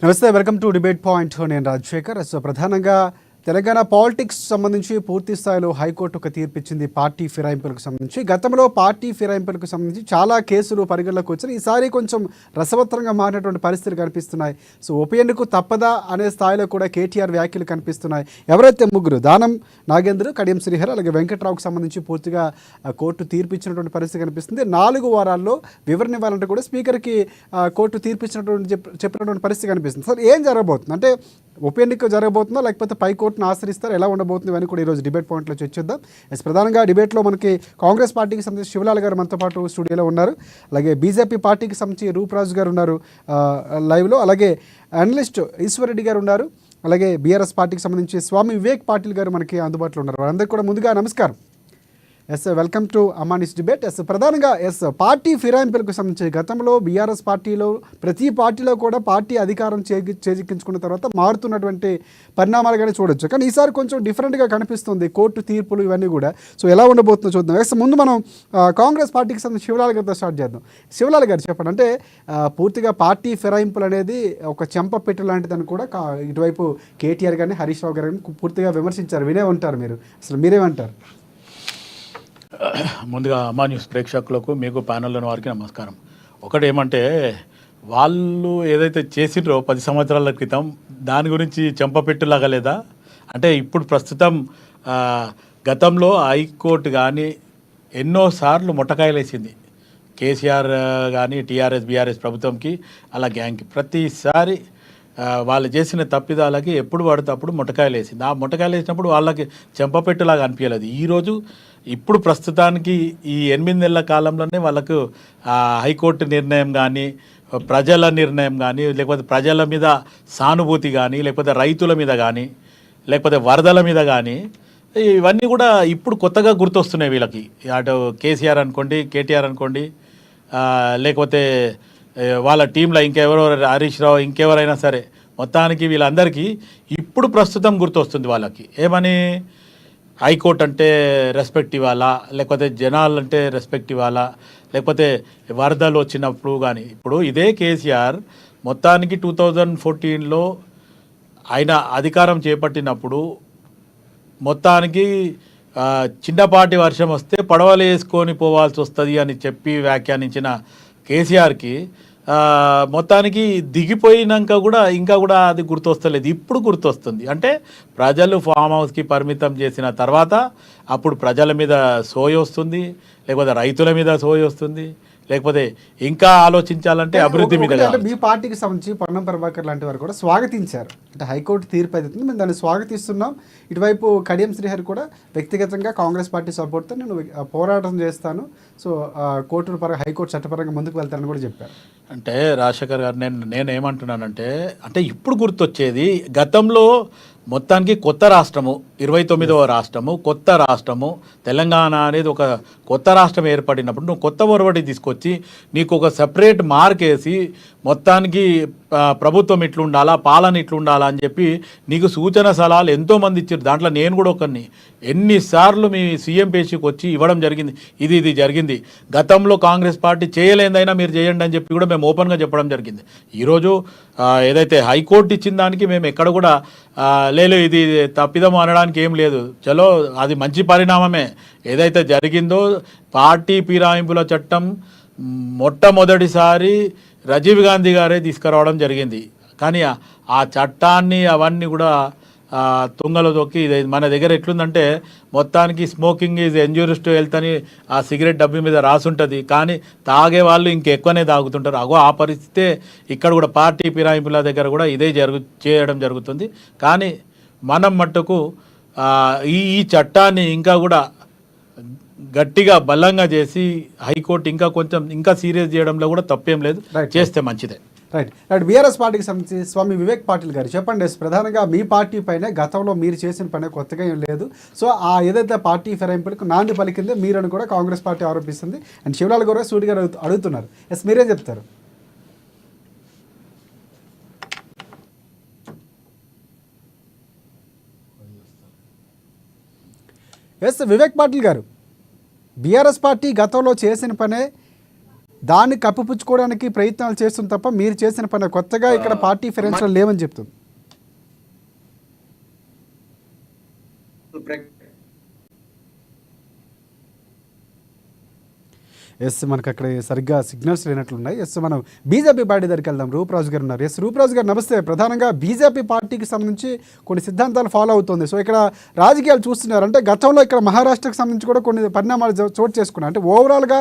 నమస్తే, welcome to debate point. నేను Rajasekhar. So ప్రధానంగా తెలంగాణ పాలిటిక్స్ సంబంధించి పూర్తి స్థాయిలో హైకోర్టు ఒక తీర్పు ఇచ్చింది పార్టీ ఫిరాయింపులకు సంబంధించి. గతంలో పార్టీ ఫిరాయింపులకు సంబంధించి చాలా కేసులు పరిగణలోకి వచ్చాయి. ఈసారి కొంచెం రసవత్తరంగా మారినటువంటి పరిస్థితులు కనిపిస్తున్నాయి. సో ఉప ఎన్నిక తప్పదా అనే స్థాయిలో కూడా కేటీఆర్ వ్యాఖ్యలు కనిపిస్తున్నాయి. ఎవరైతే ముగ్గురు దానం నాగేంద్ర, కడియం శ్రీహరి, అలాగే వెంకట్రావుకు సంబంధించి పూర్తిగా కోర్టు తీర్పు ఇచ్చినటువంటి పరిస్థితి కనిపిస్తుంది. 4 వారాల్లో వివరణ ఇవ్వాలంటే కూడా స్పీకర్కి కోర్టు తీర్పు ఇచ్చినటువంటి చెప్పినటువంటి పరిస్థితి కనిపిస్తుంది. సార్, ఏం జరగబోతుంది? అంటే ఉప ఎన్నిక జరగబోతుందా, లేకపోతే పై కోర్టును ఆశ్రయిస్తారు, ఎలా ఉండబోతుంది ఇవన్నీ కూడా ఈరోజు డిబేట్ పాయింట్లో చర్చిద్దాం. ప్రధానంగా డిబేట్లో మనకి కాంగ్రెస్ పార్టీకి సంబంధించి శివలాల్ గారు మనతో పాటు స్టూడియోలో ఉన్నారు. అలాగే బీజేపీ పార్టీకి సంబంధించి రూపరాజు గారు ఉన్నారు లైవ్లో. అలాగే అనలిస్ట్ ఈశ్వరరెడ్డి గారు ఉన్నారు. అలాగే బీఆర్ఎస్ పార్టీకి సంబంధించి స్వామి వివేక్ పాటిల్ గారు మనకి అందుబాటులో ఉన్నారు. వారందరికీ కూడా ముందుగా నమస్కారం. వెల్కమ్ టు అమానిస్ డిబేట్. ప్రధానంగా పార్టీ ఫిరాయింపులకు సంబంధించి గతంలో బీఆర్ఎస్ పార్టీలో ప్రతి పార్టీలో కూడా పార్టీ అధికారం చేజిక్కించుకున్న తర్వాత మారుతున్నటువంటి పరిణామాలుగానే చూడొచ్చు. కానీ ఈసారి కొంచెం డిఫరెంట్గా కనిపిస్తుంది కోర్టు తీర్పులు ఇవన్నీ కూడా. సో ఎలా ఉండబోతుందో చూద్దాం. ముందు మనం కాంగ్రెస్ పార్టీకి సంబంధించి శివలాల్ గారితో స్టార్ట్ చేద్దాం. శివలాల్ గారు చెప్పండి, అంటే పూర్తిగా పార్టీ ఫిరాయింపులు అనేది ఒక చెంప పెట్టు లాంటిదని కూడా ఇటువైపు కేటీఆర్ గారిని, హరీష్ రావు గారు కానీ పూర్తిగా విమర్శించారు. వినే ఉంటారు మీరు, అసలు మీరేమంటారు? ముందుగా అమ్మా న్యూస్ ప్రేక్షకులకు, మీకు ప్యానెల్లోని వారికి నమస్కారం. ఒకటి ఏమంటే, వాళ్ళు ఏదైతే చేసిండ్రో 10 సంవత్సరాల క్రితం దాని గురించి చెంపపెట్టులాగా లేదా అంటే ఇప్పుడు ప్రస్తుతం గతంలో హైకోర్టు కానీ ఎన్నోసార్లు మొట్టకాయలేసింది కేసీఆర్ కానీ టీఆర్ఎస్ బీఆర్ఎస్ ప్రభుత్వంకి అలా గ్యాంగ్కి. ప్రతిసారి వాళ్ళు చేసిన తప్పిదాలకి ఎప్పుడు పడితే అప్పుడు మొట్టకాయలు వేసింది. ఆ మొట్టకాయలు వేసినప్పుడు వాళ్ళకి చెంపపెట్టులాగా అనిపించలేదు. ఈరోజు ఇప్పుడు ప్రస్తుతానికి ఈ 8 నెలల కాలంలోనే వాళ్ళకు హైకోర్టు నిర్ణయం కానీ, ప్రజల నిర్ణయం కానీ, లేకపోతే ప్రజల మీద సానుభూతి కానీ, లేకపోతే రైతుల మీద కానీ, లేకపోతే వరదల మీద కానీ, ఇవన్నీ కూడా ఇప్పుడు కొత్తగా గుర్తొస్తున్నాయి వీళ్ళకి. అటు కేసీఆర్ అనుకోండి, కేటీఆర్ అనుకోండి, లేకపోతే వాళ్ళ టీంలో ఇంకెవరో హరీష్ రావు, ఇంకెవరైనా సరే, మొత్తానికి వీళ్ళందరికీ ఇప్పుడు ప్రస్తుతం గుర్తొస్తుంది వాళ్ళకి. ఏమని? హైకోర్టు అంటే రెస్పెక్ట్ ఇవ్వాలా, లేకపోతే జనాలు అంటే రెస్పెక్ట్ ఇవ్వాలా, లేకపోతే వరదలు వచ్చినప్పుడు కానీ. ఇప్పుడు ఇదే కేసీఆర్ మొత్తానికి 2014లో ఆయన అధికారం చేపట్టినప్పుడు మొత్తానికి చిన్నపాటి వర్షం వస్తే పడవలు వేసుకొని పోవాల్సి వస్తుంది అని చెప్పి వ్యాఖ్యానించిన కేసీఆర్కి మొత్తానికి దిగిపోయినాక కూడా ఇంకా కూడా అది గుర్తొస్తలేదు. ఇప్పుడు గుర్తొస్తుంది. అంటే ప్రజలు ఫామ్ హౌస్కి పరిమితం చేసిన తర్వాత అప్పుడు ప్రజల మీద సోయి వస్తుంది, లేకపోతే రైతుల మీద సోయి వస్తుంది, లేకపోతే ఇంకా ఆలోచించాలంటే అభివృద్ధి మీద. మీ పార్టీకి సంబంధించి పొన్నం ప్రభాకర్ లాంటి వారు కూడా స్వాగతించారు. అంటే హైకోర్టు తీర్పు అవుతుంది, మేము దాన్ని స్వాగతిస్తున్నాం. ఇటువైపు కడియం శ్రీహరి కూడా వ్యక్తిగతంగా కాంగ్రెస్ పార్టీ సపోర్ట్తో నేను పోరాటం చేస్తాను, సో కోర్టు పరంగా హైకోర్టు చట్టపరంగా ముందుకు వెళ్తానని కూడా చెప్పారు. అంటే రాజశేఖర్ గారు, నేను ఏమంటున్నానంటే, అంటే ఇప్పుడు గుర్తొచ్చేది గతంలో మొత్తానికి కొత్త రాష్ట్రము, 29వ రాష్ట్రము, కొత్త రాష్ట్రము తెలంగాణ అనేది ఒక కొత్త రాష్ట్రం ఏర్పడినప్పుడు నువ్వు కొత్త ఒరవడి తీసుకొచ్చి నీకు ఒక సెపరేట్ మార్క్ వేసి మొత్తానికి ప్రభుత్వం ఇట్లుండాలా, పాలన ఇట్లుండాలా అని చెప్పి నీకు సూచన సలహాలు ఎంతోమంది ఇచ్చారు. దాంట్లో నేను కూడా ఒకరిని. ఎన్నిసార్లు మీ సీఎం పేషీకి వచ్చి ఇవ్వడం జరిగింది, ఇది జరిగింది, గతంలో కాంగ్రెస్ పార్టీ చేయలేదైనా మీరు చేయండి అని చెప్పి కూడా మేము ఓపెన్గా చెప్పడం జరిగింది. ఈరోజు ఏదైతే హైకోర్టు ఇచ్చిన దానికి మేము ఎక్కడ కూడా లేదు ఇది తప్పిదం అనడానికి ఏం లేదు. చలో, అది మంచి పరిణామమే. ఏదైతే జరిగిందో పార్టీ ఫిరాయింపుల చట్టం మొట్టమొదటిసారి రాజీవ్ గాంధీ గారే తీసుకురావడం జరిగింది. కానీ ఆ చట్టాన్ని అవన్నీ కూడా తుంగలో తొక్కి మన దగ్గర ఎట్లుందంటే మొత్తానికి smoking is injurious to health అని ఆ సిగరెట్ డబ్బి మీద రాసుంటుంది, కానీ తాగే వాళ్ళు ఇంకెక్కువనే తాగుతుంటారు. ఆ పరిస్థితే ఇక్కడ కూడా పార్టీ ఫిరాయింపుల దగ్గర కూడా ఇదే చేయడం జరుగుతుంది. కానీ మనం మట్టుకు ఈ చట్టాన్ని ఇంకా కూడా గట్టిగా బలంగా చేసి హైకోర్టు ఇంకా సీరియస్ చేయడంలో కూడా తప్పేం లేదు, చేస్తే మంచిదే. రైట్. బీఆర్ఎస్ పార్టీకి సంబంధించి స్వామి వివేక్ పాటిల్ గారు చెప్పండి. ప్రధానంగా మీ పార్టీ పైన గతంలో మీరు చేసిన పని కొత్తగా ఏం లేదు, సో ఏదైతే పార్టీ ఫిరాయింపులకు నాంది పలికిందో మీరని కూడా కాంగ్రెస్ పార్టీ ఆరోపిస్తుంది. అండ్ శివలాల్ గారు సూటి గారు అడుగుతున్నారు. మీరేం చెప్తారు? వివేక్ పాటిల్ గారు, బీఆర్ఎస్ పార్టీ గతంలో చేసిన పనే దాన్ని కప్పిపుచ్చుకోవడానికి ప్రయత్నాలు చేస్తుంది తప్ప మీరు చేసిన పని కొత్తగా ఇక్కడ పార్టీ ఫిరాయింపులు లేవని చెప్తుంది. ఎస్ మనకు అక్కడ సరిగ్గా సిగ్నల్స్ లేనట్లున్నాయి. ఎస్ మనం బీజేపీ పార్టీ దగ్గరికి వెళ్దాం. రూపరాజు గారు ఉన్నారు. ఎస్ రూపరాజు గారు నమస్తే. ప్రధానంగా బీజేపీ పార్టీకి సంబంధించి కొన్ని సిద్ధాంతాలు ఫాలో అవుతుంది. సో ఇక్కడ రాజకీయాలు చూస్తున్నారు అంటే గతంలో ఇక్కడ మహారాష్ట్రకు సంబంధించి కూడా కొన్ని పరిణామాలు చోటు చేసుకున్నాయి. అంటే ఓవరాల్గా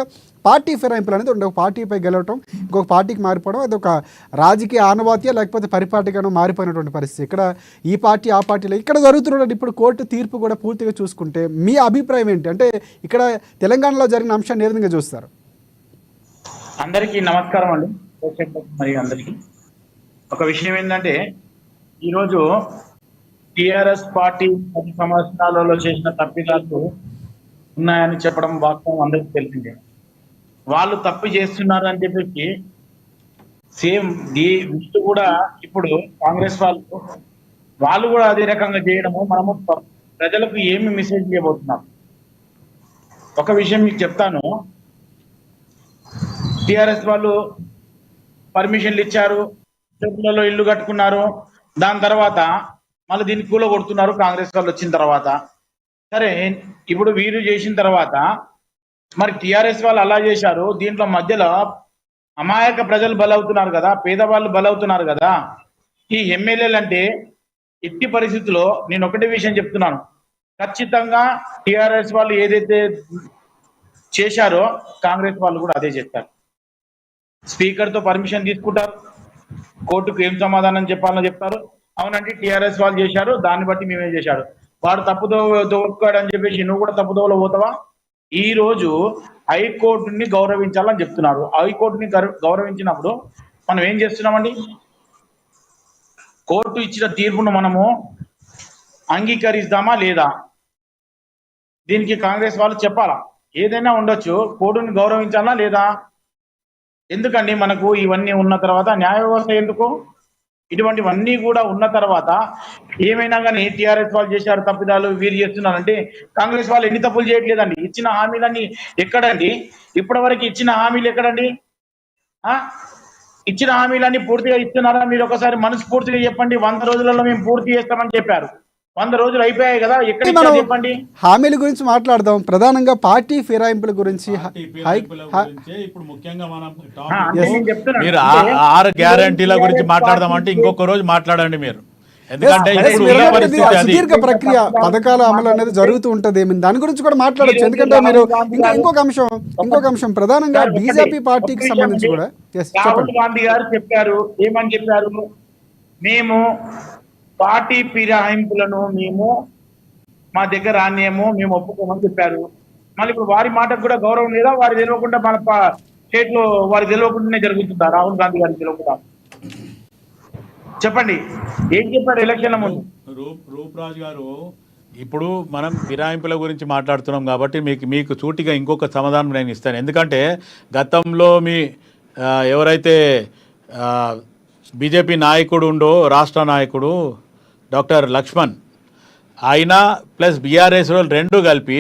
పార్టీ ఫిరాయింపులు అనేది ఒక పార్టీపై గెలవటం ఇంకొక పార్టీకి మారిపోవడం అది ఒక రాజకీయ ఆనవాత్య లేకపోతే పరిపాటిగానో మారిపోయినటువంటి పరిస్థితి. ఇక్కడ ఈ పార్టీ ఆ పార్టీలో ఇక్కడ జరుగుతున్నటువంటి ఇప్పుడు కోర్టు తీర్పు కూడా పూర్తిగా చూసుకుంటే మీ అభిప్రాయం ఏంటి? అంటే ఇక్కడ తెలంగాణలో జరిగిన అంశాన్ని ఏ విధంగా చూస్తారు? అందరికీ నమస్కారం అండి. మరి అందరికీ ఒక విషయం ఏంటంటే ఈరోజు టిఆర్ఎస్ పార్టీ 10 సంవత్సరాలలో చేసిన తప్పిదాలు ఉన్నాయని చెప్పడం వాస్తవం అందరికీ తెలిసిందే. వాళ్ళు తప్పు చేస్తున్నారు అని చెప్పేసి సేమ్ వీళ్ళు కూడా ఇప్పుడు కాంగ్రెస్ వాళ్ళు కూడా అదే రకంగా చేయడము మనము ప్రజలకు ఏమి మెసేజ్ చేయబోతున్నాం. ఒక విషయం మీకు చెప్తాను. టిఆర్ఎస్ వాళ్ళు పర్మిషన్లు ఇచ్చారు, చెరువులలో ఇల్లు కట్టుకున్నారు, దాని తర్వాత మళ్ళీ దీన్ని కూలగొడుతున్నారు కాంగ్రెస్ వాళ్ళు వచ్చిన తర్వాత. సరే ఇప్పుడు వీరు చేసిన తర్వాత మరి టిఆర్ఎస్ వాళ్ళు అలా చేశారు, దీంట్లో మధ్యలో అమాయక ప్రజలు బలవుతున్నారు కదా, పేదవాళ్ళు బలవుతున్నారు కదా. ఈ ఎమ్మెల్యేలు అంటే ఎట్టి పరిస్థితుల్లో నేను ఒకటే విషయం చెప్తున్నాను, ఖచ్చితంగా టిఆర్ఎస్ వాళ్ళు ఏదైతే చేశారో కాంగ్రెస్ వాళ్ళు కూడా అదే చేస్తారు. స్పీకర్తో పర్మిషన్ తీసుకుంటారు, కోర్టుకు ఏం సమాధానం చెప్పాలో చెప్తారు. అవునండి టిఆర్ఎస్ వాళ్ళు చేశారు, దాన్ని బట్టి మేమే చేశాడు, వాడు తప్పుదో దొక్కాడు అని చెప్పేసి నువ్వు కూడా తప్పుదోవలో పోతావా? ఈ రోజు హైకోర్టుని గౌరవించాలని చెప్తున్నారు. హైకోర్టుని గౌరవించినప్పుడు మనం ఏం చేస్తున్నామండి? కోర్టు ఇచ్చిన తీర్పును మనము అంగీకరిస్తామా లేదా? దీనికి కాంగ్రెస్ వాళ్ళు చెప్పాలా? ఏదైనా ఉండొచ్చు, కోర్టుని గౌరవించాలా లేదా? ఎందుకండి మనకు ఇవన్నీ ఉన్న తర్వాత న్యాయ వ్యవస్థ ఎందుకు? ఇటువంటివన్నీ కూడా ఉన్న తర్వాత ఏమైనా కానీ టిఆర్ఎస్ వాళ్ళు చేశారు తప్పిదాలు, వీరు చేస్తున్నారంటే కాంగ్రెస్ వాళ్ళు ఎన్ని తప్పులు చేయట్లేదండి. ఇచ్చిన హామీలన్నీ ఎక్కడండి? ఇప్పటి వరకు ఇచ్చిన హామీలు ఎక్కడండి? ఇచ్చిన హామీలన్నీ పూర్తిగా ఇస్తున్నారా? మీరు ఒకసారి మనస్ఫూర్తిగా చెప్పండి. 100 రోజులలో మేము పూర్తి చేస్తామని చెప్పారు. 100 రోజులు అయిపోయాయి కదా, ఎక్కడ చెప్పండి? హామీల గురించి మాట్లాడదాం. ప్రధానంగా పార్టీ ఫిరాయింపుల గురించి ఇప్పుడు ముఖ్యంగా మనం మీరు 6 గ్యారంటీల గురించి మాట్లాడదాం అంటే ఇంకొక రోజు మాట్లాడండి మీరు. ఎందుకంటే సుదీర్ఘ ప్రక్రియ పథకాల అమలు అనేది జరుగుతూ ఉంటది, దాని గురించి కూడా మాట్లాడచ్చు. ఎందుకంటే మీరు ఇంకొక అంశం ప్రధానంగా బీజేపీ పార్టీకి సంబంధించి కూడా రాహుల్ గాంధీ గారు చెప్పారు. ఏమని చెప్పారు? మేము పార్టీ ఫిరాయింపులను మా దగ్గర రానియము, మేము ఒప్పుకోమని చెప్పారు. మళ్ళీ ఇప్పుడు వారి మాటకు కూడా గౌరవం లేదా? వారి తెలియకుండా మన స్టేట్ లో వారి తెలియకుండానే జరుగుతుందా? రాహుల్ గాంధీ గారికి తెలియకుండా చెప్పండి, ఏం చెప్పారు ఎలక్షన్ల ముందు? రూపరాజు గారు, ఇప్పుడు మనం ఫిరాయింపుల గురించి మాట్లాడుతున్నాం కాబట్టి మీకు సూటిగా ఇంకొక సమాధానం నేను ఇస్తాను. ఎందుకంటే గతంలో ఎవరైతే బీజేపీ నాయకుడు ఉండో, రాష్ట్ర నాయకుడు డాక్టర్ లక్ష్మణ్, ఆయన ప్లస్ బీఆర్ఎస్ రెండు కలిపి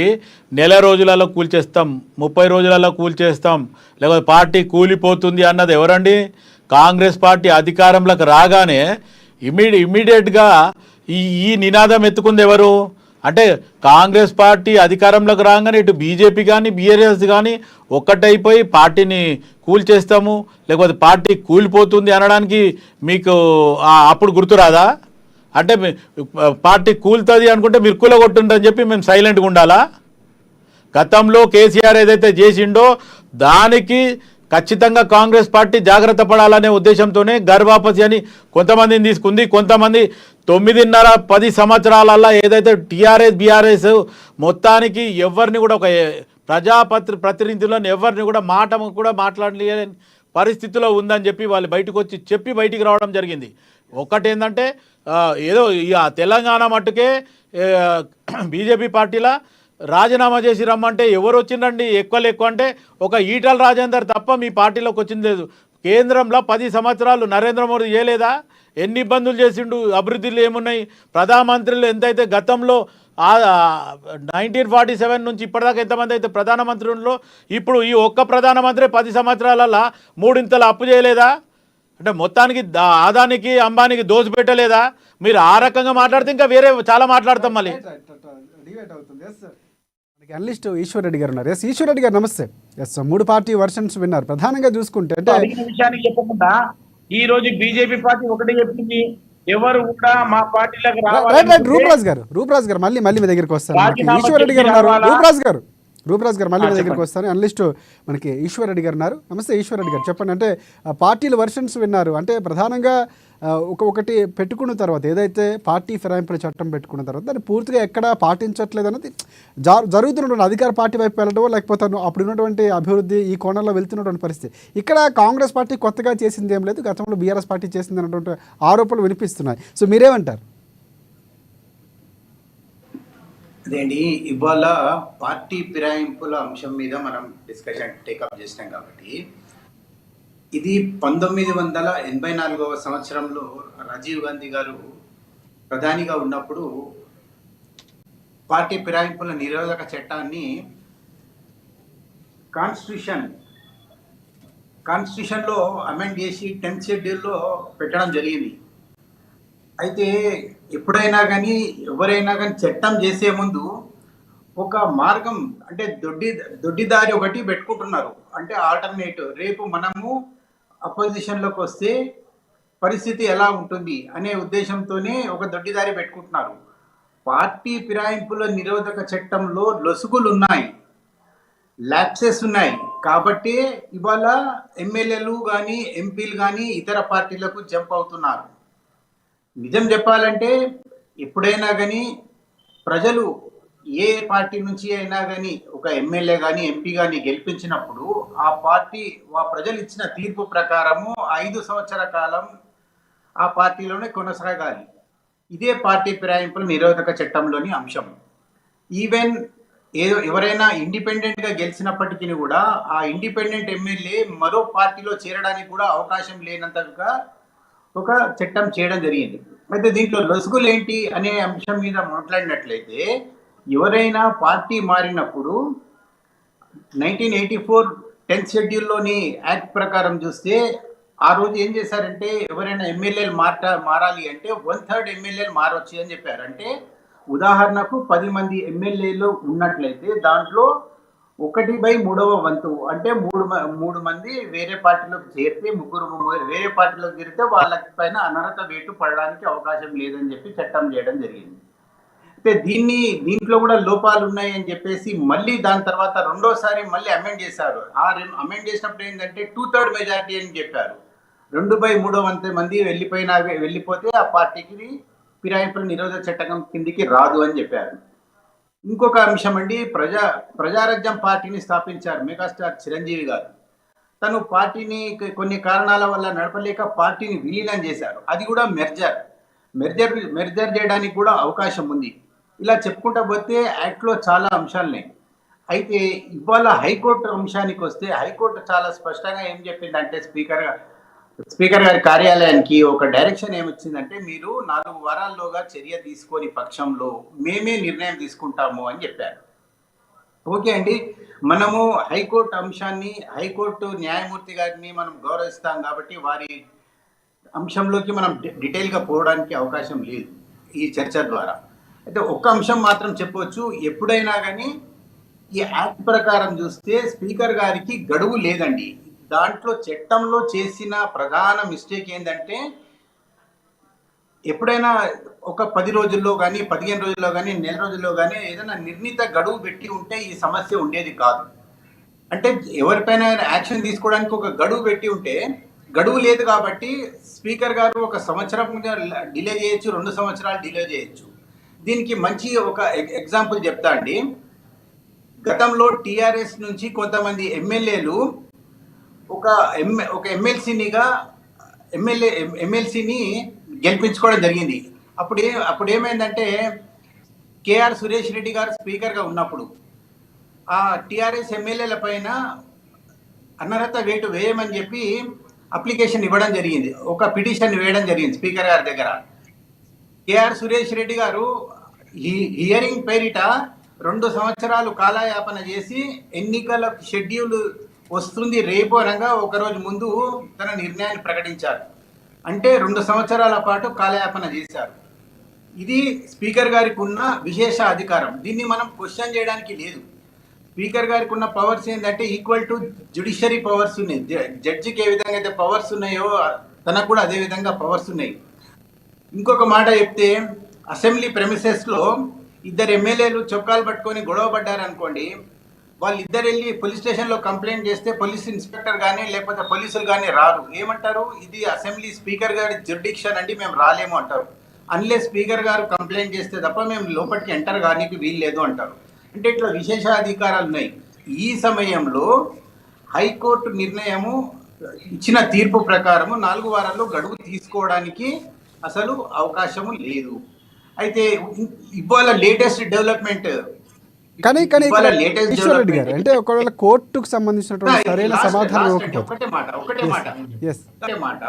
నెల రోజులలో కూల్చేస్తాం, 30 రోజులలో కూల్చేస్తాం, లేకపోతే పార్టీ కూలిపోతుంది అన్నది ఎవరండి? కాంగ్రెస్ పార్టీ అధికారంలోకి రాగానే ఇమ్మీడియట్గా ఈ నినాదం ఎత్తుకుంది ఎవరు అంటే కాంగ్రెస్ పార్టీ అధికారంలోకి రాగానే ఇటు బీజేపీ కానీ బీఆర్ఎస్ కానీ ఒక్కటైపోయి పార్టీని కూల్చేస్తాము, లేకపోతే పార్టీ కూలిపోతుంది అనడానికి మీకు అప్పుడు గుర్తురాదా? అంటే పార్టీ కూలుతుంది అనుకుంటే మీరు కూలగొట్టుందని చెప్పి మేము సైలెంట్గా ఉండాలా? గతంలో కేసీఆర్ ఏదైతే చేసిండో దానికి ఖచ్చితంగా కాంగ్రెస్ పార్టీ జాగ్రత్త పడాలనే ఉద్దేశంతోనే గర్వాపసి అని కొంతమందిని తీసుకుంది. కొంతమంది 9.5-10 సంవత్సరాలల్లో ఏదైతే టీఆర్ఎస్ బీఆర్ఎస్ మొత్తానికి ఎవరిని కూడా ఒక ప్రతినిధులను ఎవరిని కూడా మాట కూడా మాట్లాడలేని పరిస్థితిలో ఉందని చెప్పి వాళ్ళు బయటకు వచ్చి బయటికి రావడం జరిగింది. ఒకటేంటంటే ఏదో తెలంగాణ మట్టుకే బీజేపీ పార్టీలా రాజీనామా చేసి రమ్మంటే ఎవరు వచ్చిందండి? ఎక్కువ అంటే ఒక ఈటల రాజేందర్ తప్ప మీ పార్టీలోకి వచ్చింది లేదు. కేంద్రంలో 10 సంవత్సరాలు నరేంద్ర మోడీ చేయలేదా? ఎన్ని ఇబ్బందులు చేసిండు? అభివృద్ధిలో ఏమున్నాయి? ప్రధానమంత్రులు ఎంతైతే గతంలో 1947 నుంచి ఇప్పటిదాకా ఎంతమంది అయితే ప్రధానమంత్రుల్లో ఇప్పుడు ఈ ఒక్క ప్రధానమంత్రి 10 సంవత్సరాలలో 3 అప్పు చేయలేదా? అంటే మొత్తానికి ఆదానికి అంబానికి దోసి పెట్టలేదా? మీరు ఆ రకంగా మాట్లాడితే ఇంకా వేరే చాలా మాట్లాడతాం మళ్ళీ. అనలిస్ట్ ఈశ్వర్ రెడ్డి గారు ఉన్నారు. ఎస్ ఈశ్వర్ రెడ్డి గారు నమస్తే. ఎస్ 3 పార్టీ వర్షన్స్ విన్నారు. ప్రధానంగా చూసుకుంటే అంటే అడిగిన విషయానికి చెప్పకుండా ఈ రోజు బీజేపీ పార్టీ ఒకటే చెప్పింది, ఎవరు కూడా మా పార్టీలకు రూపరాజ్ గారు మళ్ళీ మీ దగ్గరికి వస్తాను. ఈశ్వర్ రెడ్డి గారు ఉన్నారు. రూపరాజ్ గారు మళ్ళీ మీ దగ్గరికి వస్తాను. అనలిస్ట్ మనకి ఈశ్వర్ రెడ్డి గారు ఉన్నారు. నమస్తే ఈశ్వర్ రెడ్డి గారు, చెప్పండి. అంటే పార్టీల వర్షన్స్ విన్నారు. అంటే ప్రధానంగా ఒకటి పెట్టుకున్న తర్వాత ఏదైతే పార్టీ ఫిరాయింపుల చట్టం పెట్టుకున్న తర్వాత దాన్ని పూర్తిగా ఎక్కడ పాటించట్లేదు అన్నది జరుగుతున్నటువంటి అధికార పార్టీ వైపు వెళ్ళడం, లేకపోతే అప్పుడు ఉన్నటువంటి అభివృద్ధి ఈ కోణంలో వెళ్తున్నటువంటి పరిస్థితి. ఇక్కడ కాంగ్రెస్ పార్టీ కొత్తగా చేసింది ఏం లేదు, గతంలో బీఆర్ఎస్ పార్టీ చేసింది అన్నటువంటి ఆరోపణలు వినిపిస్తున్నాయి. సో మీరేమంటారు? అదేండి, ఇవాళ పార్టీ ఫిరాయింపుల అంశం మీద మనం డిస్కషన్ టేకప్ చేసినాం కాబట్టి ఇది 1984వ సంవత్సరంలో రాజీవ్ గాంధీ గారు ప్రధానిగా ఉన్నప్పుడు పార్టీ ఫిరాయింపుల నిరోధక చట్టాన్ని కాన్స్టిట్యూషన్లో అమెండ్ చేసి 10th షెడ్యూల్లో పెట్టడం జరిగింది. అయితే ఎప్పుడైనా కానీ ఎవరైనా కానీ చట్టం చేసే ముందు ఒక మార్గం అంటే దొడ్డిదారి ఒకటి పెట్టుకుంటున్నారు. అంటే ఆల్టర్నేటివ్, రేపు మనము అపోజిషన్లోకి వస్తే పరిస్థితి ఎలా ఉంటుంది అనే ఉద్దేశంతోనే ఒక దొడ్డిదారి పెట్టుకుంటున్నారు. పార్టీ ఫిరాయింపుల నిరోధక చట్టంలో లొసుగులు ఉన్నాయి, ల్యాప్సెస్ ఉన్నాయి. కాబట్టి ఇవాళ ఎమ్మెల్యేలు కానీ ఎంపీలు కానీ ఇతర పార్టీలకు జంప్ అవుతున్నారు. నిజం చెప్పాలంటే ఎప్పుడైనా కానీ ప్రజలు ఏ పార్టీ నుంచి అయినా కానీ ఒక ఎమ్మెల్యే కానీ ఎంపీ కానీ గెలిపించినప్పుడు ఆ ప్రజలు ఇచ్చిన తీర్పు ప్రకారము 5 సంవత్సరాల కాలం ఆ పార్టీలోనే కొనసాగాలి. ఇదే పార్టీ ఫిరాయింపుల నిరోధక చట్టంలోని అంశం. ఈవెన్ ఎవరైనా ఇండిపెండెంట్గా గెలిచినప్పటికీ కూడా ఆ ఇండిపెండెంట్ ఎమ్మెల్యే మరో పార్టీలో చేరడానికి కూడా అవకాశం లేనంతగా ఒక చట్టం చేయడం జరిగింది. అయితే దీంట్లో లొసుగులు ఏంటి అనే అంశం మీద మాట్లాడినట్లయితే ఎవరైనా పార్టీ మారినప్పుడు 1984 10th షెడ్యూల్లోని యాక్ట్ ప్రకారం చూస్తే ఆ రోజు ఏం చేశారంటే ఎవరైనా ఎమ్మెల్యేలు మారాలి అంటే 1/3 ఎమ్మెల్యేలు మారవచ్చు అని చెప్పారు. అంటే ఉదాహరణకు 10 మంది ఎమ్మెల్యేలు ఉన్నట్లయితే దాంట్లో 1/3వ వంతు అంటే 3 మంది వేరే పార్టీలోకి చేరితే, 3 వేరే పార్టీలోకి చేరితే వాళ్ళకి పైన అనర్హత వేటు పడడానికి అవకాశం లేదని చెప్పి చట్టం చేయడం జరిగింది. అయితే దీంట్లో కూడా లోపాలు ఉన్నాయని చెప్పేసి మళ్ళీ దాని తర్వాత రెండోసారి మళ్ళీ అమెండ్ చేశారు. అమెండ్ చేసినప్పుడు ఏంటంటే 2/3 మెజారిటీ అని చెప్పారు. 2/3 మంది వెళ్ళిపోతే ఆ పార్టీకి ఫిరాయింపుల నిరోధక చట్టం కిందికి రాదు అని చెప్పారు. ఇంకొక అంశం అండి, ప్రజారాజ్యం పార్టీని స్థాపించారు మెగాస్టార్ చిరంజీవి గారు. తను పార్టీని కొన్ని కారణాల వల్ల నడపలేక పార్టీని విలీనం చేశారు. అది కూడా మెర్జర్ చేయడానికి కూడా అవకాశం ఉంది. ఇలా చెప్పుకుంటా పోతే యాక్ట్లో చాలా అంశాలున్నాయి. అయితే ఇవాళ హైకోర్టు అంశానికి వస్తే హైకోర్టు చాలా స్పష్టంగా ఏం చెప్పిందంటే స్పీకర్ గారి కార్యాలయానికి ఒక డైరెక్షన్ ఏమొచ్చిందంటే మీరు 4 వారాల్లోగా చర్య తీసుకొని పక్షంలో మేమే నిర్ణయం తీసుకుంటాము అని చెప్పారు. ఓకే అండి, మనము హైకోర్టు అంశాన్ని, హైకోర్టు న్యాయమూర్తి గారిని మనం గౌరవిస్తాం కాబట్టి వారి అంశంలోకి మనం డీటెయిల్గా పోవడానికి అవకాశం లేదు ఈ చర్చ ద్వారా. అయితే ఒక్క అంశం మాత్రం చెప్పవచ్చు, ఎప్పుడైనా కానీ ఈ యాక్ట్ ప్రకారం చూస్తే స్పీకర్ గారికి గడువు లేదండి. దాంట్లో చట్టంలో చేసిన ప్రధాన మిస్టేక్ ఏంటంటే ఎప్పుడైనా ఒక 10 రోజుల్లో కానీ 15 రోజుల్లో కానీ నెల రోజుల్లో కానీ ఏదైనా నిర్ణీత గడువు పెట్టి ఉంటే ఈ సమస్య ఉండేది కాదు. అంటే ఎవరిపైన యాక్షన్ తీసుకోవడానికి ఒక గడువు పెట్టి ఉంటే గడువు లేదు కాబట్టి స్పీకర్ గారు 1 సంవత్సరం డిలే చేయొచ్చు, 2 సంవత్సరాలు డిలే చేయొచ్చు. దీనికి మంచి ఒక ఎగ్జాంపుల్ చెప్తా అండి. గతంలో టీఆర్ఎస్ నుంచి కొంతమంది ఎమ్మెల్యేలు ఒక ఎమ్మెల్సీని గెలిపించుకోవడం జరిగింది. అప్పుడు ఏమైందంటే కేఆర్ సురేష్ రెడ్డి గారు స్పీకర్గా ఉన్నప్పుడు ఆ టీఆర్ఎస్ ఎమ్మెల్యేల పైన అనర్హత వేటు వేయమని చెప్పి అప్లికేషన్ ఇవ్వడం జరిగింది, ఒక పిటిషన్ వేయడం జరిగింది స్పీకర్ గారి దగ్గర. కేఆర్ సురేష్ రెడ్డి గారు హియరింగ్ పేరిట 2 సంవత్సరాలు కాలయాపన చేసి ఎన్నికల షెడ్యూల్ వస్తుంది రేపు అనగా ఒకరోజు ముందు తన నిర్ణయాన్ని ప్రకటించారు. అంటే 2 సంవత్సరాల పాటు కాలయాపన చేశారు. ఇది స్పీకర్ గారికి ఉన్న విశేష అధికారం. దీన్ని మనం క్వశ్చన్ చేయడానికి లేదు. స్పీకర్ గారికి ఉన్న పవర్స్ ఏంటంటే ఈక్వల్ టు జ్యుడిషియరీ పవర్స్ ఉన్నాయి. జడ్జికి ఏ విధంగా అయితే పవర్స్ ఉన్నాయో తనకు కూడా అదే విధంగా పవర్స్ ఉన్నాయి. ఇంకొక మాట చెప్తే, అసెంబ్లీ ప్రెమిసెస్లో 2 ఎమ్మెల్యేలు చొక్కాలు పట్టుకొని గొడవ పడ్డారనుకోండి, వాళ్ళిద్దరు వెళ్ళి పోలీస్ స్టేషన్లో కంప్లైంట్ చేస్తే పోలీస్ ఇన్స్పెక్టర్ కానీ లేకపోతే పోలీసులు కానీ రారు. ఏమంటారు, ఇది అసెంబ్లీ స్పీకర్ గారి జ్యురిడిక్షన్ అండి, మేము రాలేము అంటారు. అన్లెస్ స్పీకర్ గారు కంప్లైంట్ చేస్తే తప్ప మేము లోపలికి ఎంటర్ కానీ వీలు లేదు అంటారు. అంటే ఇట్లా విశేష అధికారాలు ఉన్నాయి. ఈ సమయంలో హైకోర్టు నిర్ణయము ఇచ్చిన తీర్పు ప్రకారము 4 వారాల్లో గడువు తీసుకోవడానికి అసలు అవకాశము లేదు. అయితే ఇవాళ లేటెస్ట్ డెవలప్మెంట్ కానీ ఈశ్వర్ రెడ్డి గారు అంటే ఒకవేళ కోర్టుకు సంబంధించినటువంటి సరైన సమాధానం ఒకటే మాట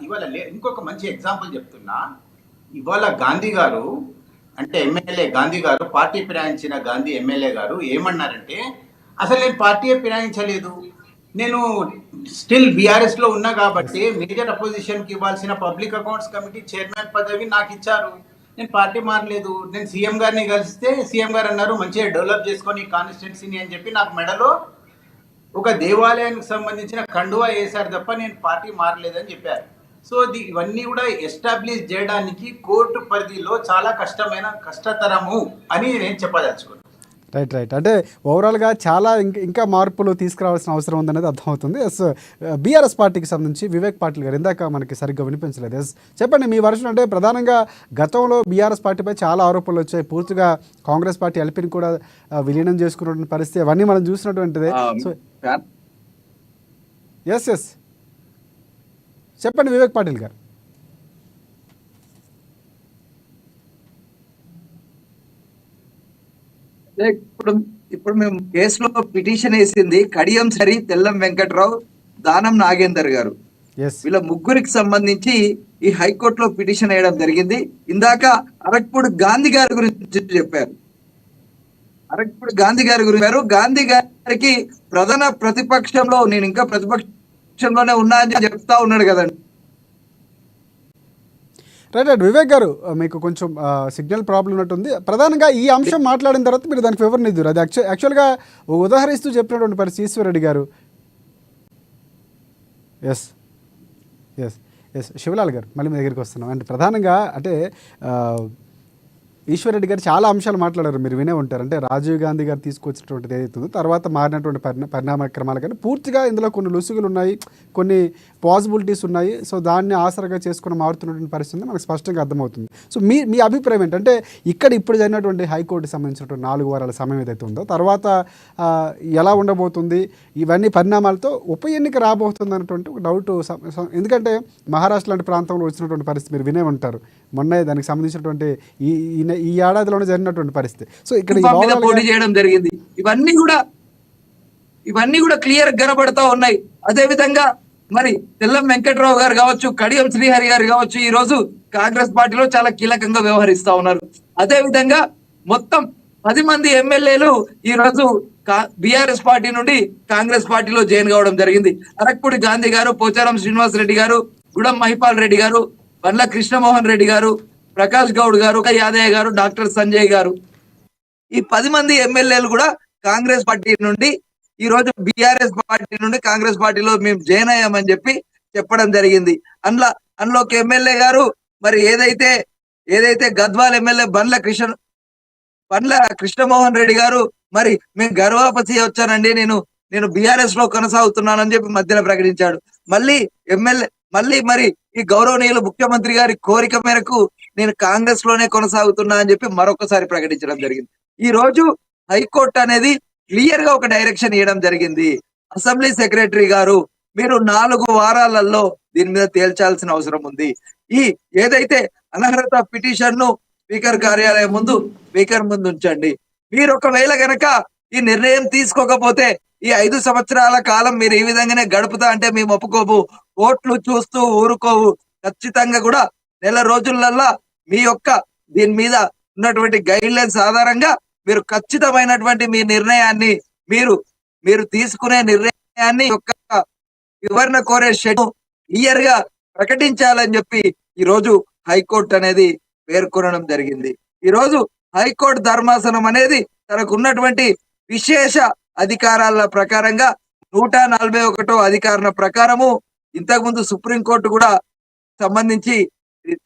ఇవాళ ఇంకొక మంచి ఎగ్జాంపుల్ చెప్తున్నా. ఇవాళ గాంధీ గారు అంటే ఎమ్మెల్యే గాంధీ గారు, పార్టీ ఫిరాయించిన గాంధీ ఎమ్మెల్యే గారు ఏమన్నారంటే, అసలు నేను పార్టీ ఫిరాయించలేదు, నేను స్టిల్ బీఆర్ఎస్ లో ఉన్నా కాబట్టి మేజర్ అపోజిషన్ కి ఇవ్వాల్సిన పబ్లిక్ అకౌంట్స్ కమిటీ చైర్మన్ పదవి నాకు ఇచ్చారు, నేను పార్టీ మారలేదు. నేను సీఎం గారిని కలిస్తే సీఎం గారు అన్నారు మంచిగా డెవలప్ చేసుకొని కాన్స్టిట్యున్సీని అని చెప్పి నాకు మెడలో ఒక దేవాలయానికి సంబంధించిన కండువా వేశారు తప్ప నేను పార్టీ మారలేదని చెప్పారు. సో ఇవన్నీ కూడా ఎస్టాబ్లిష్ చేయడానికి కోర్టు పరిధిలో చాలా కష్టతరము అని నేను చెప్పదలుచుకున్నాను. రైట్ అంటే ఓవరాల్గా చాలా ఇంకా మార్పులు తీసుకురావాల్సిన అవసరం ఉందనేది అర్థమవుతుంది. ఎస్, బీఆర్ఎస్ పార్టీకి సంబంధించి వివేక్ పాటిల్ గారు ఇందాక మనకి సరిగ్గా వినిపించలేదు. ఎస్ చెప్పండి మీ వర్షన్. అంటే ప్రధానంగా గతంలో బీఆర్ఎస్ పార్టీపై చాలా ఆరోపణలు వచ్చాయి, పూర్తిగా కాంగ్రెస్ పార్టీ ఎల్పీని కూడా విలీనం చేసుకున్నటువంటి పరిస్థితి అవన్నీ మనం చూసినటువంటిదే. సో ఎస్ చెప్పండి వివేక్ పాటిల్ గారు. ఇప్పుడు మేము కేసులో పిటిషన్ వేసింది కడియం సరి, తెల్లం వెంకట్రావు, దానం నాగేందర్ గారు. వీళ్ళ ముగ్గురికి సంబంధించి ఈ హైకోర్టులో పిటిషన్ వేయడం జరిగింది. ఇందాక అరక్పూడి గాంధీ గారి గురించి చెప్పారు. గాంధీ గారికి ప్రధాన ప్రతిపక్షంలో నేను ఇంకా ప్రతిపక్షంలోనే ఉన్నా అని చెప్తా ఉన్నాడు కదండి. రైట్ వివేక్ గారు, మీకు కొంచెం సిగ్నల్ ప్రాబ్లం ఉన్నట్టుంది. ప్రధానంగా ఈ అంశం మాట్లాడిన తర్వాత మీరు దానికి వివరణ ఇద్దరు. అది యాక్చువల్గా ఉదాహరిస్తూ చెప్పినటువంటి పరిస్థితి ఈశ్వర్ రెడ్డి గారు. ఎస్ శివలాల్ గారు, మళ్ళీ మీ దగ్గరికి వస్తున్నాం. అంటే ప్రధానంగా అంటే ఈశ్వర్ రెడ్డి గారు చాలా అంశాలు మాట్లాడారు, మీరు వినే ఉంటారు. అంటే రాజీవ్ గాంధీ గారు తీసుకొచ్చినటువంటిది ఏదైతుందో తర్వాత మారినటువంటి పరిణామక్రమాలు కానీ పూర్తిగా ఇందులో కొన్ని లొసుగులు ఉన్నాయి, కొన్ని పాసిబిలిటీస్ ఉన్నాయి. సో దాన్ని ఆసరగా చేసుకుని మారుతున్నటువంటి పరిస్థితి మనకు స్పష్టంగా అర్థమవుతుంది. సో మీ అభిప్రాయం ఏంటంటే ఇప్పుడు జరిగినటువంటి హైకోర్టుకి సంబంధించినటువంటి 4 వారాల సమయం ఏదైతే ఉందో తర్వాత ఎలా ఉండబోతుంది, ఇవన్నీ పరిణామాలతో ఉప ఎన్నిక రాబోతుంది అన్నటువంటి ఒక డౌట్. ఎందుకంటే మహారాష్ట్ర లాంటి ప్రాంతంలో వచ్చినటువంటి పరిస్థితి మీరు వినే ఉంటారు. మొన్న దానికి సంబంధించినటువంటి ఈ ఏడాదిలోనే జరిగినటువంటి పరిస్థితి. సో ఇక్కడ పోటీ చేయడం జరిగింది. ఇవన్నీ కూడా క్లియర్ కనబడతా ఉన్నాయి. అదే విధంగా మరి తెల్లం వెంకట్రావు గారు కావచ్చు, కడియం శ్రీహరి గారు కావచ్చు, ఈ రోజు కాంగ్రెస్ పార్టీలో చాలా కీలకంగా వ్యవహరిస్తా ఉన్నారు. అదే విధంగా మొత్తం 10 మంది ఎమ్మెల్యేలు ఈ రోజు బీఆర్ఎస్ పార్టీ నుండి కాంగ్రెస్ పార్టీలో జాయిన్ కావడం జరిగింది. అరక్పూడి గాంధీ గారు, పోచారం శ్రీనివాస్ రెడ్డి గారు, గుడం మహిపాల్ రెడ్డి గారు, బండ్ల కృష్ణమోహన్ రెడ్డి గారు, ప్రకాష్ గౌడ్ గారు, యాదయ్య గారు, డాక్టర్ సంజయ్ గారు, ఈ 10 మంది ఎమ్మెల్యేలు కూడా కాంగ్రెస్ పార్టీ నుండి ఈ రోజు బీఆర్ఎస్ పార్టీ నుండి కాంగ్రెస్ పార్టీలో మేము జాయిన్ అయ్యామని చెప్పడం జరిగింది. అందులో ఒక ఎమ్మెల్యే గారు మరి ఏదైతే గద్వాల్ ఎమ్మెల్యే బండ్ల కృష్ణమోహన్ రెడ్డి గారు మరి మేము గర్వాపసి వచ్చానండి, నేను బీఆర్ఎస్ లో కొనసాగుతున్నానని చెప్పి మధ్యలో ప్రకటించాడు. మళ్ళీ మరి ఈ గౌరవనీయులు ముఖ్యమంత్రి గారి కోరిక మేరకు నేను కాంగ్రెస్ లోనే కొనసాగుతున్నా అని చెప్పి మరొకసారి ప్రకటించడం జరిగింది. ఈ రోజు హైకోర్టు అనేది క్లియర్ గా ఒక డైరెక్షన్ ఇవ్వడం జరిగింది. అసెంబ్లీ సెక్రటరీ గారు మీరు 4 వారాలలో దీని మీద తేల్చాల్సిన అవసరం ఉంది. ఈ ఏదైతే అనర్హత పిటిషన్ ను స్పీకర్ కార్యాలయం ముందు స్పీకర్ ముందు ఉంచండి. మీరు ఒకవేళ గనక ఈ నిర్ణయం తీసుకోకపోతే ఈ 5 సంవత్సరాల కాలం మీరు ఈ విధంగానే గడుపుతా అంటే మేము ఒప్పుకోము, ఓట్లు చూస్తూ ఊరుకోవు. ఖచ్చితంగా కూడా నెల రోజులల్లా మీ యొక్క దీని మీద ఉన్నటువంటి గైడ్ లైన్స్ ఆధారంగా మీరు ఖచ్చితమైనటువంటి మీ నిర్ణయాన్ని మీరు తీసుకునే నిర్ణయాన్ని యొక్క వివరణ కోరే షెడ్యూల్ క్లియర్ గా ప్రకటించాలని చెప్పి ఈ రోజు హైకోర్టు అనేది పేర్కొనడం జరిగింది. ఈ రోజు హైకోర్టు ధర్మాసనం అనేది తనకు ఉన్నటువంటి విశేష అధికారాల ప్రకారంగా 141వ అధికారం ప్రకారము ఇంతకుముందు సుప్రీంకోర్టు కూడా సంబంధించి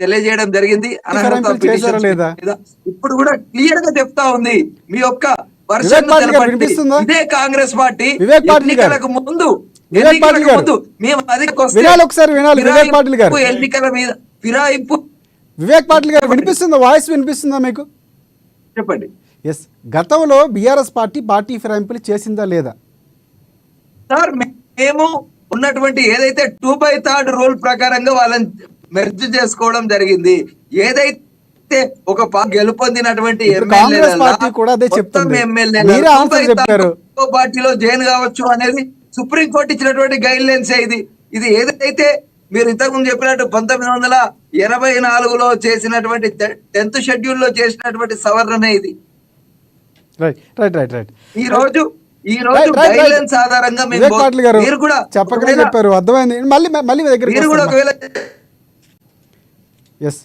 తెలియజేయడం జరిగింది. అనర్హత చేశారా లేదా? ఇప్పుడు కూడా క్లియర్ గా చెప్తా ఉంది మీ యొక్క వివేక్ పాటిల్ గారు వినిపిస్తుందా? ఇదే కాంగ్రెస్ పార్టీ వివేక్ పాటిల్ గారు, ఎన్నికలకు ముందు వివేక్ పాటిల్ గారు మేము వినాలి, ఒకసారి వినాలి. వివేక్ పాటిల్ గారు, ఎన్నికల మీద ఫిరాయింపు. వివేక్ పాటిల్ గారు వినిపిస్తుందా? వాయిస్ వినిపిస్తుందా మీకు? చెప్పండి. ఎస్, గతంలో బీఆర్ఎస్ పార్టీ ఫిరాయింపులు చేసిందా లేదా? సార్ మేము ఉన్నటువంటి ఏదైతే 2/3 రూల్ ప్రకారంగా వాళ్ళని మెర్జ్ చేసుకోవడం జరిగింది. ఏదైతే ఒక గెలుపొందినటువంటి కాంగ్రెస్ పార్టీ కూడా అదే చెప్తుంది. మీరే ఆన్సర్ చెప్పారు. పార్టీలో జైన్ కావచ్చు అనేది సుప్రీంకోర్టు ఇచ్చినటువంటి గైడ్ లైన్స్. ఇది ఏదైతే మీరు ఇంతకుముందు చెప్పినట్టు 1984లో చేసినటువంటి 10th షెడ్యూల్ లో చేసినటువంటి సవరణ ఇది. రైట్. ఈ రోజు గైడ్ లైన్స్ ఆధారంగా వివేక్ పాటిల్ గారు మీరు కూడా చెప్పకనే చెప్పారు, అర్థమైంది. మళ్ళీ దగ్గర మీరు కూడా ఒకవేళ ఎస్,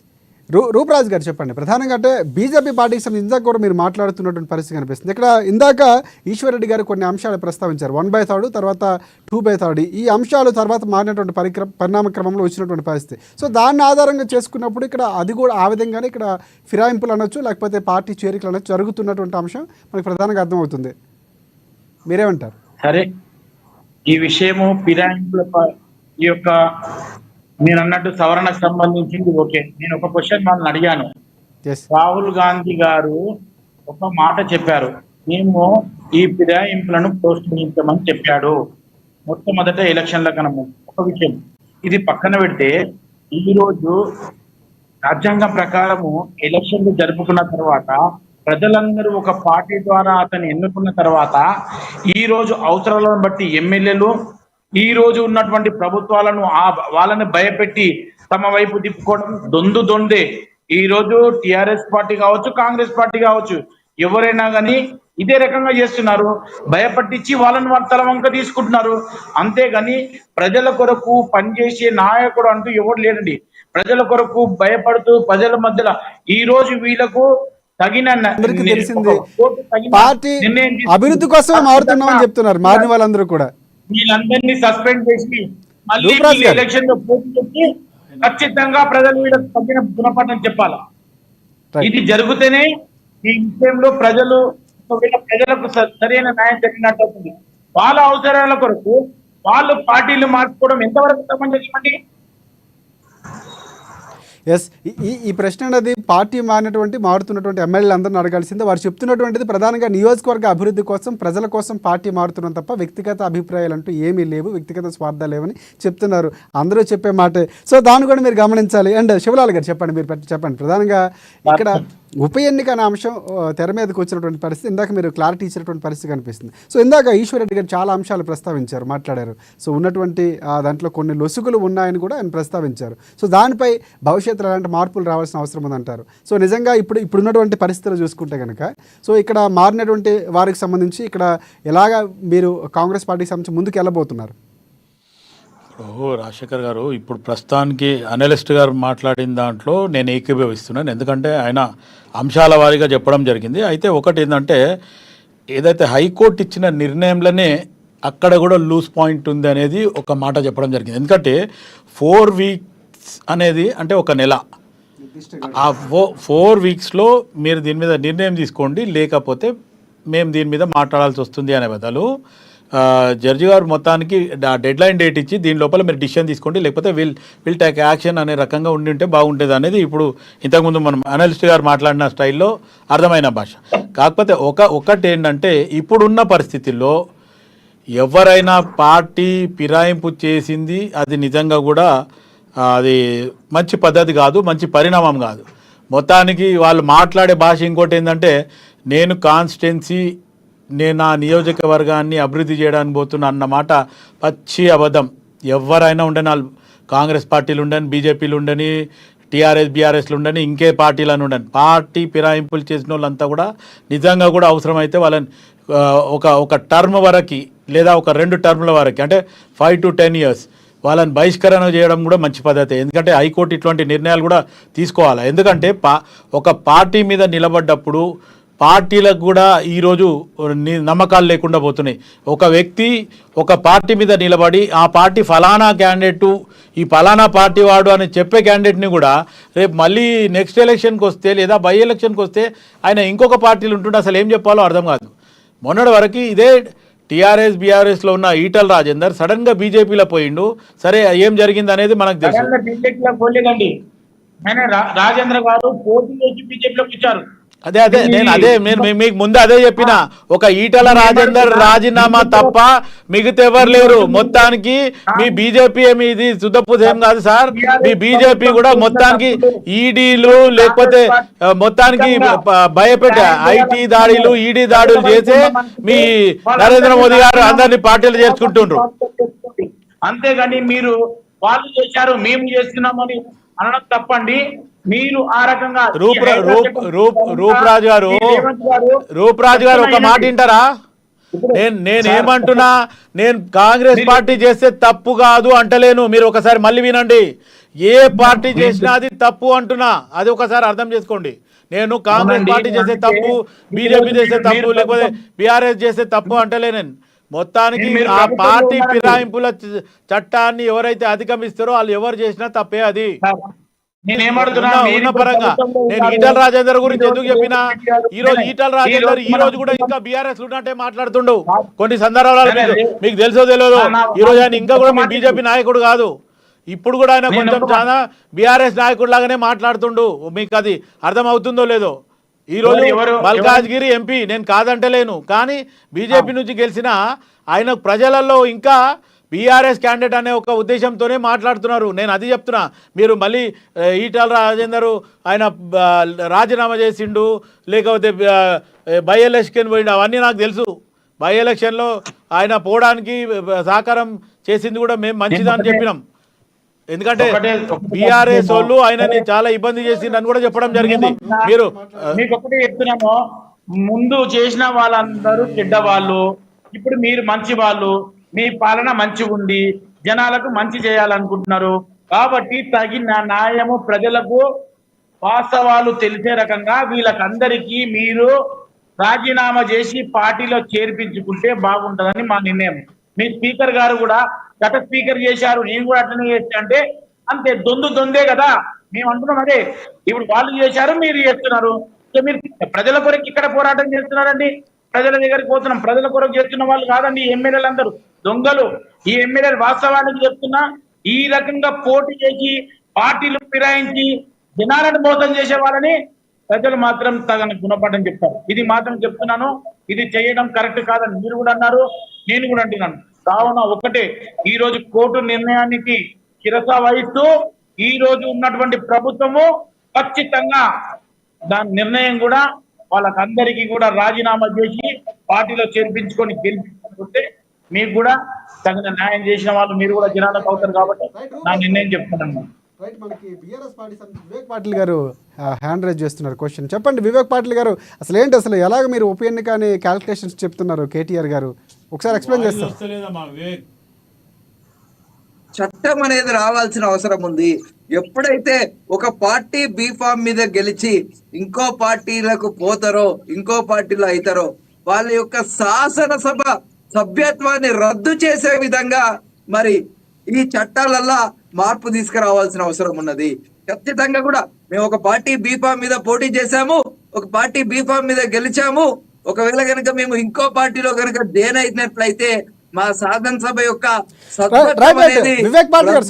రూపరాజ్ గారు చెప్పండి. ప్రధానంగా అంటే బీజేపీ పార్టీకి సంబంధించి ఇందాక కూడా మీరు మాట్లాడుతున్నటువంటి పరిస్థితి కనిపిస్తుంది. ఇక్కడ ఇందాక ఈశ్వర్ గారు కొన్ని అంశాలు ప్రస్తావించారు. 1/3 తర్వాత 2/3 ఈ అంశాలు తర్వాత మారినటువంటి పరిణామ క్రమంలో వచ్చినటువంటి పరిస్థితి. సో దాన్ని ఆధారంగా చేసుకున్నప్పుడు ఇక్కడ అది కూడా ఆ విధంగానే ఇక్కడ ఫిరాయింపులు అనొచ్చు, లేకపోతే పార్టీ చేరికలు అనొచ్చు జరుగుతున్నటువంటి అంశం మనకు ప్రధానంగా అర్థమవుతుంది. మీరేమంటారు? సరే, ఈ విషయము ఫిరాయింపుల ఈ యొక్క మీరు అన్నట్టు సవరణకు సంబంధించింది ఓకే. నేను ఒక క్వశ్చన్ వాళ్ళని అడిగాను. రాహుల్ గాంధీ గారు ఒక మాట చెప్పారు, మేము ఈ ఫిరాయింపులను ప్రోత్సహించమని చెప్పాడు మొట్టమొదట ఎలక్షన్ల కన్నా ముందు. ఒక విషయం ఇది పక్కన పెడితే, ఈరోజు రాజ్యాంగం ప్రకారము ఎలక్షన్లు జరుపుకున్న తర్వాత ప్రజలందరూ ఒక పార్టీ ద్వారా అతన్ని ఎన్నుకున్న తర్వాత ఈ రోజు అవసరాలను బట్టి ఎమ్మెల్యేలు ఈ రోజు ఉన్నటువంటి ప్రభుత్వాలను వాళ్ళని భయపెట్టి తమ వైపు తిప్పుకోవడం దొందే. ఈ రోజు టిఆర్ఎస్ పార్టీ కావచ్చు, కాంగ్రెస్ పార్టీ కావచ్చు, ఎవరైనా కానీ ఇదే రకంగా చేస్తున్నారు. భయపట్టించి వాళ్ళని వాళ్ళ తల వంక తీసుకుంటున్నారు. అంతేగాని ప్రజల కొరకు పనిచేసే నాయకుడు అంటూ ఎవరు లేడండి. ప్రజల కొరకు భయపడుతూ ప్రజల మధ్యలో ఈ రోజు వీళ్ళకు తగిన పార్టీ అభివృద్ధి కోసం మారుతున్నామని చెప్తున్నారు. మారిన వాళ్ళందరూ కూడా వీళ్ళందరినీ సస్పెండ్ చేసి మళ్ళీ ఎలక్షన్ లో పోటీ చేసి ఖచ్చితంగా ప్రజలు వీళ్ళకి తగిన గుణపాఠం చెప్పాలా. ఇది జరిగితేనే ఈ విషయంలో ప్రజలకు సరైన న్యాయం జరిగినట్టు అవుతుంది. వాళ్ళ అవసరాల కొరకు వాళ్ళు పార్టీలు మార్చుకోవడం ఎంతవరకు సమంజసమండి? ఎస్, ఈ ప్రశ్న అనేది పార్టీ మారుతున్నటువంటి ఎమ్మెల్యేలు అందరిని అడగాల్సిందే. వారు చెప్తున్నటువంటిది ప్రధానంగా నియోజకవర్గ అభివృద్ధి కోసం, ప్రజల కోసం పార్టీ మారుతున్నాం తప్ప వ్యక్తిగత అభిప్రాయాలు అంటూ ఏమీ లేవు, వ్యక్తిగత స్వార్థాలు లేవని చెప్తున్నారు. అందరూ చెప్పే మాటే. సో దాన్ని కూడా మీరు గమనించాలి. అండ్ శివలాల్ గారు చెప్పండి, మీరు చెప్పండి. ప్రధానంగా ఇక్కడ ఉప ఎన్నిక అనే అంశం తెర మీదకి వచ్చినటువంటి పరిస్థితి, ఇందాక మీరు క్లారిటీ ఇచ్చినటువంటి పరిస్థితి కనిపిస్తుంది. సో ఇందాక ఈశ్వర్ రెడ్డి గారు చాలా అంశాలు ప్రస్తావించారు, మాట్లాడారు. సో ఉన్నటువంటి దాంట్లో కొన్ని లొసుగులు ఉన్నాయని కూడా ఆయన ప్రస్తావించారు. సో దానిపై భవిష్యత్తులో ఎలాంటి మార్పులు రావాల్సిన అవసరం ఉందంటారు? సో నిజంగా ఇప్పుడున్నటువంటి పరిస్థితులు చూసుకుంటే కనుక, సో ఇక్కడ మారినటువంటి వారికి సంబంధించి ఇక్కడ ఎలాగా మీరు కాంగ్రెస్ పార్టీకి సంబంధించి ముందుకు వెళ్ళబోతున్నారు? రాజశేఖర్ గారు, ఇప్పుడు ప్రస్తుతానికి అనలిస్ట్ గారు మాట్లాడిన దాంట్లో నేను ఏకీభవిస్తున్నాను. ఎందుకంటే ఆయన అంశాల వారీగా చెప్పడం జరిగింది. అయితే ఒకటి ఏంటంటే, ఏదైతే హైకోర్టు ఇచ్చిన నిర్ణయంలోనే అక్కడ కూడా లూజ్ పాయింట్ ఉంది అనేది ఒక మాట చెప్పడం జరిగింది. ఎందుకంటే 4 వీక్స్ అనేది అంటే ఒక నెల. ఆ 4 వీక్స్లో మీరు దీని మీద నిర్ణయం తీసుకోండి, లేకపోతే మేము దీని మీద మాట్లాడాల్సి వస్తుంది అనే బదులు జడ్జి గారు మొత్తానికి డెడ్ లైన్ డేట్ ఇచ్చి దీని లోపల మీరు డిసిషన్ తీసుకోండి, లేకపోతే విల్ టేక్ యాక్షన్ అనే రకంగా ఉంటే బాగుంటుంది అనేది ఇప్పుడు ఇంతకుముందు మనం అనలిస్ట్ గారు మాట్లాడిన స్టైల్లో అర్థమైన భాష. కాకపోతే ఒకటి ఏంటంటే, ఇప్పుడున్న పరిస్థితుల్లో ఎవరైనా పార్టీ ఫిరాయింపు చేసింది అది నిజంగా కూడా అది మంచి పద్ధతి కాదు, మంచి పరిణామం కాదు. మొత్తానికి వాళ్ళు మాట్లాడే భాష ఇంకోటి ఏంటంటే, నేను కాన్స్టిట్యున్సీ నేను నా నియోజకవర్గాన్ని అభివృద్ధి చేయడానికి పోతున్నా అన్నమాట పచ్చి అబద్ధం. ఎవరైనా ఉండని, వాళ్ళు కాంగ్రెస్ పార్టీలు ఉండని, బీజేపీలు ఉండని, టీఆర్ఎస్ బీఆర్ఎస్లు ఉండని, ఇంకే పార్టీలను ఉండని, పార్టీ ఫిరాయింపులు చేసిన వాళ్ళంతా కూడా నిజంగా కూడా అవసరమైతే వాళ్ళని ఒక టర్మ్ వరకు లేదా ఒక 2 టర్ముల వరకు, అంటే 5 to 10 years వాళ్ళని బహిష్కరణ చేయడం కూడా మంచి పద్ధతి. ఎందుకంటే హైకోర్టు ఇటువంటి నిర్ణయాలు కూడా తీసుకోవాలి. ఎందుకంటే ఒక పార్టీ మీద నిలబడ్డప్పుడు పార్టీలకు కూడా ఈరోజు నమ్మకాలు లేకుండా పోతున్నాయి. ఒక వ్యక్తి ఒక పార్టీ మీద నిలబడి ఆ పార్టీ ఫలానా క్యాండిడేటు, ఈ ఫలానా పార్టీ వాడు అని చెప్పే క్యాండిడేట్ని కూడా రేపు మళ్ళీ నెక్స్ట్ ఎలక్షన్కి వస్తే లేదా బై ఎలక్షన్కి వస్తే ఆయన ఇంకొక పార్టీలు ఉంటుంటే అసలు ఏం చెప్పాలో అర్థం కాదు. మొన్నటి వరకు ఇదే టీఆర్ఎస్ బీఆర్ఎస్లో ఉన్న ఈటల రాజేందర్ సడన్గా బీజేపీలో పోయిండు. సరే, ఏం జరిగింది అనేది మనకు తెలుసు. బీజేపీలో పోలేదండి, రాజేంద్ర గారు పోటీ చేసి బీజేపీలోకి వచ్చారు. నేను మీకు ముందు అదే చెప్పిన. ఒక ఈటల రాజేందర్ రాజీనామా తప్ప మిగతా ఎవరు లేరు. మొత్తానికి మీ బీజేపీ ఏమి ఇది శుద్ధపూజ ఏం కాదు సార్. మీ బీజేపీ కూడా మొత్తానికి ఈడీలు లేకపోతే మొత్తానికి భయపెట్టే ఐటీ దాడులు, ఈడీ దాడులు చేసే మీ నరేంద్ర మోదీ గారు అందరినీ పార్టీలు చేర్చుకుంటుండ్రు. అంతేగాని మీరు వాళ్ళు చేశారు మేము చేస్తున్నామని అనడం తప్పండి. మీరు ఆ రకంగా రూప్రాజు గారు ఒక మాట వింటారా? నేనేమంటున్నా, నేను కాంగ్రెస్ పార్టీ చేస్తే తప్పు కాదు అంటలేను. మీరు ఒకసారి మళ్ళీ వినండి. ఏ పార్టీ చేసినా అది తప్పు అంటున్నా, అది ఒకసారి అర్థం చేసుకోండి. నేను కాంగ్రెస్ పార్టీ చేసే తప్పు, బీజేపీ చేసే తప్పు, లేకపోతే బీఆర్ఎస్ చేసే తప్పు అంటలేను. మొత్తానికి ఆ పార్టీ ఫిరాయింపుల చట్టాన్ని ఎవరైతే అధిగమిస్తారో వాళ్ళు ఎవరు చేసినా తప్పే. అది ఉన్న పరంగా నేను ఈటల రాజేందర్ గురించి ఎందుకు చెప్పినా, ఈ రోజు ఈటల రాజేందర్ ఈ రోజు కూడా ఇంకా బీఆర్ఎస్ ఉన్నట్టే మాట్లాడుతుండు. కొన్ని సందర్భాలు మీకు తెలుసో తెలియదు, ఈ రోజు ఆయన ఇంకా కూడా మీ బీజేపీ నాయకుడు కాదు. ఇప్పుడు కూడా ఆయన కొంచెం చాలా బీఆర్ఎస్ నాయకుడు లాగానే మాట్లాడుతుండు. మీకు అది అర్థం అవుతుందో లేదో. ఈ రోజు మల్కాజ్గిరి ఎంపీ, నేను కాదంటలేను, కానీ బీజేపీ నుంచి గెలిచిన ఆయన ప్రజలలో ఇంకా బీఆర్ఎస్ క్యాండిడేట్ అనే ఒక ఉద్దేశంతోనే మాట్లాడుతున్నారు. నేను అది చెప్తున్నా. మీరు మళ్ళీ ఈటల రాజేందర్ ఆయన రాజీనామా చేసిండు, లేకపోతే బై ఎలక్షన్ పోయిండు, అవన్నీ నాకు తెలుసు. బై ఎలక్షన్లో ఆయన పోవడానికి సహకారం చేసింది కూడా మేము మంచిదని చెప్పినాం. ఎందుకంటే బీఆర్ఎస్ వాళ్ళు ఆయనని చాలా ఇబ్బంది చేసిందని కూడా చెప్పడం జరిగింది. మీరు మీకు ఒకటే చెప్తున్నాము, ముందు చేసిన వాళ్ళందరూ చెడ్డవాళ్ళు, ఇప్పుడు మీరు మంచి వాళ్ళు, మీ పాలన మంచిగా ఉంది, జనాలకు మంచి చేయాలనుకుంటున్నారు. కాబట్టి తగిన న్యాయము ప్రజలకు వాస్తవాలు తెలిసే రకంగా వీళ్ళకందరికీ మీరు రాజీనామా చేసి పార్టీలో చేర్పించుకుంటే బాగుంటుందని మా నిర్ణయం. మీ స్పీకర్ గారు కూడా గత స్పీకర్ చేశారు, నేను కూడా అట్లనే చేస్తా అంటే అంతే, దొందే కదా. మేము అంటున్నాం అదే. ఇప్పుడు వాళ్ళు చేశారు, మీరు చేస్తున్నారు. సో మీరు ప్రజల కొరకు ఇక్కడ పోరాటం చేస్తున్నారండి. ప్రజల దగ్గరికి పోతున్నాం, ప్రజల కొరకు చేస్తున్న వాళ్ళు కాదండి ఎమ్మెల్యేలు అందరూ దొంగలు. ఈ ఎమ్మెల్యేలు వాస్తవానికి చెప్తున్నా, ఈ రకంగా పోటీ చేసి పార్టీలు ఫిరాయించి జనాలను మోసం చేసే వాళ్ళని ప్రజలు మాత్రం తగిన గుణపాఠం చెప్తారు. ఇది మాత్రం చెప్తున్నాను, ఇది చేయడం కరెక్ట్ కాదని మీరు కూడా అన్నారు, నేను కూడా అంటున్నాను. కావున ఒకటే, ఈ రోజు కోర్టు నిర్ణయానికి శిరస వహిస్తూ ఈ రోజు ఉన్నటువంటి ప్రభుత్వము ఖచ్చితంగా దాని నిర్ణయం కూడా వాళ్ళకందరికీ కూడా రాజీనామా చేసి పార్టీలో చేర్పించుకొని గెలిపించుకుంటే మీకు కూడా తగిన న్యాయం చేసిన వాళ్ళు మీరు కూడా జనాలకు అవుతారు. కాబట్టి నా నిర్ణయం చెప్తున్నాను. రైట్, మనకి బీఆర్ఎస్ పార్టీ వివేక్ పాటిల్ గారు హ్యాండ్ రైజ్ చేస్తున్నారు. క్వశ్చన్ చెప్పండి వివేక్ పాటిల్ గారు, అసలు ఏంటి, అసలు ఎలాగ మీరు ఉప ఎన్నిక అని క్యాల్కులేషన్స్ చెప్తున్నారు కేటీఆర్ గారు, ఒకసారి ఎక్స్ప్లెయిన్ చేస్తారు. చట్టం అనేది రావాల్సిన అవసరం ఉంది. ఎప్పుడైతే ఒక పార్టీ బీఫామ్ మీద గెలిచి ఇంకో పార్టీలకు పోతారో, ఇంకో పార్టీలో అవుతారో, వాళ్ళ యొక్క శాసనసభ సభ్యత్వాన్ని రద్దు చేసే విధంగా మరి ఈ చట్టాలల్లా మార్పు తీసుకురావాల్సిన అవసరం ఉన్నది. ఖచ్చితంగా కూడా మేము ఒక పార్టీ బీఫామ్ మీద పోటీ చేశాము, ఒక పార్టీ బీఫామ్ మీద గెలిచాము. ఒకవేళ కనుక మేము ఇంకో పార్టీలో కనుక జైన్ అయినట్లయితే మా శాసనసభ యొక్క వివేక్ పాటిల్ గారు,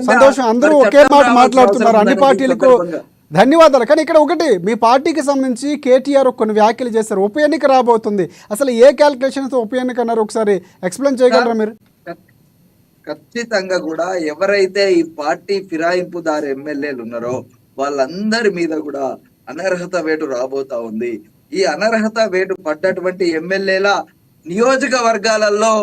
సంతోషం అందరూ ఒకే మాట మాట్లాడుతున్నారు, అన్ని పార్టీలకు ధన్యవాదాలు. కానీ ఇక్కడ ఒకటి, మీ పార్టీకి సంబంధించి కేటీఆర్ కొన్ని వ్యాఖ్యలు చేశారు. ఉప ఎన్నిక రాబోతుంది, అసలు ఏ క్యాల్కులేషన్స్ ఉప ఎన్నిక అన్నారు, ఒకసారి ఎక్స్ప్లెయిన్ చేయగలరా మీరు? ఖచ్చితంగా కూడా ఎవరైతే ఈ పార్టీ ఫిరాయింపుదారు ఎమ్మెల్యేలు ఉన్నారో వాళ్ళందరి మీద కూడా అనర్హత వేటు రాబోతా ఉంది. ఈ అనర్హత వేటు పడ్డటువంటి ఎమ్మెల్యేల నియోజకవర్గాలలో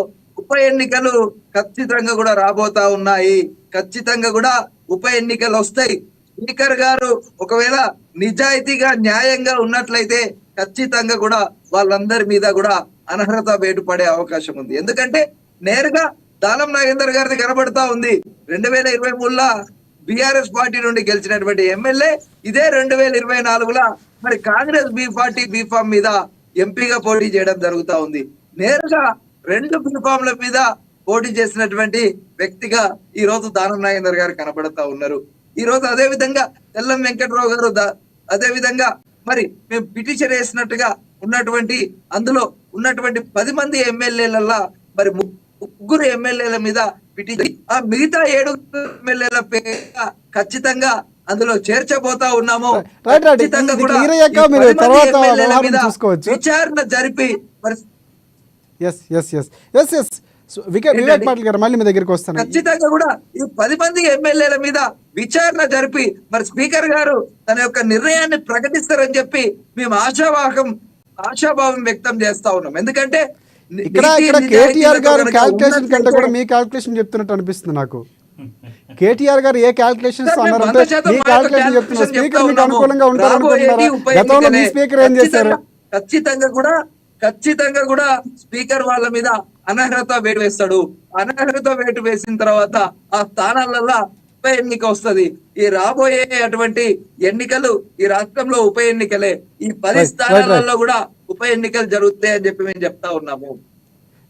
ఉప ఎన్నికలు ఖచ్చితంగా కూడా రాబోతా ఉన్నాయి. ఖచ్చితంగా కూడా ఉప ఎన్నికలు వస్తాయి. స్పీకర్ గారు ఒకవేళ నిజాయితీగా న్యాయంగా ఉన్నట్లయితే ఖచ్చితంగా కూడా వాళ్ళందరి మీద కూడా అనర్హత వేటు పడే అవకాశం ఉంది. ఎందుకంటే నేరుగా దానం నాగేందర్ గారిది కనబడతా ఉంది. 2023లో బిఆర్ఎస్ పార్టీ నుండి గెలిచినటువంటి ఎమ్మెల్యే ఇదే 2024లో మరి కాంగ్రెస్ B40 బీఫామ్ మీద ఎంపీగా పోటీ చేయడం జరుగుతా ఉంది. నేరుగా 2 బీఫామ్ల మీద పోటీ చేసినటువంటి వ్యక్తిగా ఈ రోజు దానం నాగేందర్ గారు కనబడతా ఉన్నారు. ఈ రోజు అదే విధంగా తెల్లం వెంకట్రావు గారు అదే విధంగా మరి మేము పిటిషన్ వేసినట్టుగా ఉన్నటువంటి అందులో ఉన్నటువంటి 10 మంది ఎమ్మెల్యేలల్లా మరి 3 ఎమ్మెల్యేల మీద పిటిషన్, ఆ మిగతా 7 ఎమ్మెల్యేల పేరు ఖచ్చితంగా అందులో చేర్చబోతా ఉన్నాము. ఖచ్చితంగా కూడా విచారణ జరిపి వివేక్ పాటిల్ గారు మళ్ళీ మీ దగ్గరికి వస్తాను. ఖచ్చితంగా కూడా ఈ 10 మంది ఎమ్మెల్యేల మీద విచారణ జరిపి మరి స్పీకర్ గారు తన యొక్క నిర్ణయాన్ని ప్రకటిస్తారని చెప్పి మేము ఆశాభావం వ్యక్తం చేస్తా ఉన్నాం. ఎందుకంటే ఇక్కడ కేటీఆర్ గారు క్యాల్కులేషన్ కంటే కూడా మీ క్యాల్కులేషన్ చెప్తున్నట్టు అనిపిస్తుంది నాకు. కేటీఆర్ గారు ఏ క్యాల్కులేషన్స్ అన్నారంటే మీ క్యాల్కులేషన్ చెప్తున్నారు. స్పీకర్ మీకు అనుకూలంగా ఉంటారనుకుంటున్నారా? గతంలో మీ స్పీకర్ ఏం చేశారు? ఖచ్చితంగా కూడా స్పీకర్ వాళ్ళ మీద అనర్హత వేటు వేస్తాడు. అనర్హత వేటు వేసిన తర్వాత ఆ స్థానాలలో ఉప ఎన్నిక వస్తది. ఈ రాబోయే అటువంటి ఎన్నికలు ఈ రాష్ట్రంలో ఉప ఎన్నికలే. ఈ 10 స్థానాలలో కూడా ఉప ఎన్నికలు జరుగుతాయి అని చెప్పి మేము చెప్తా ఉన్నాము.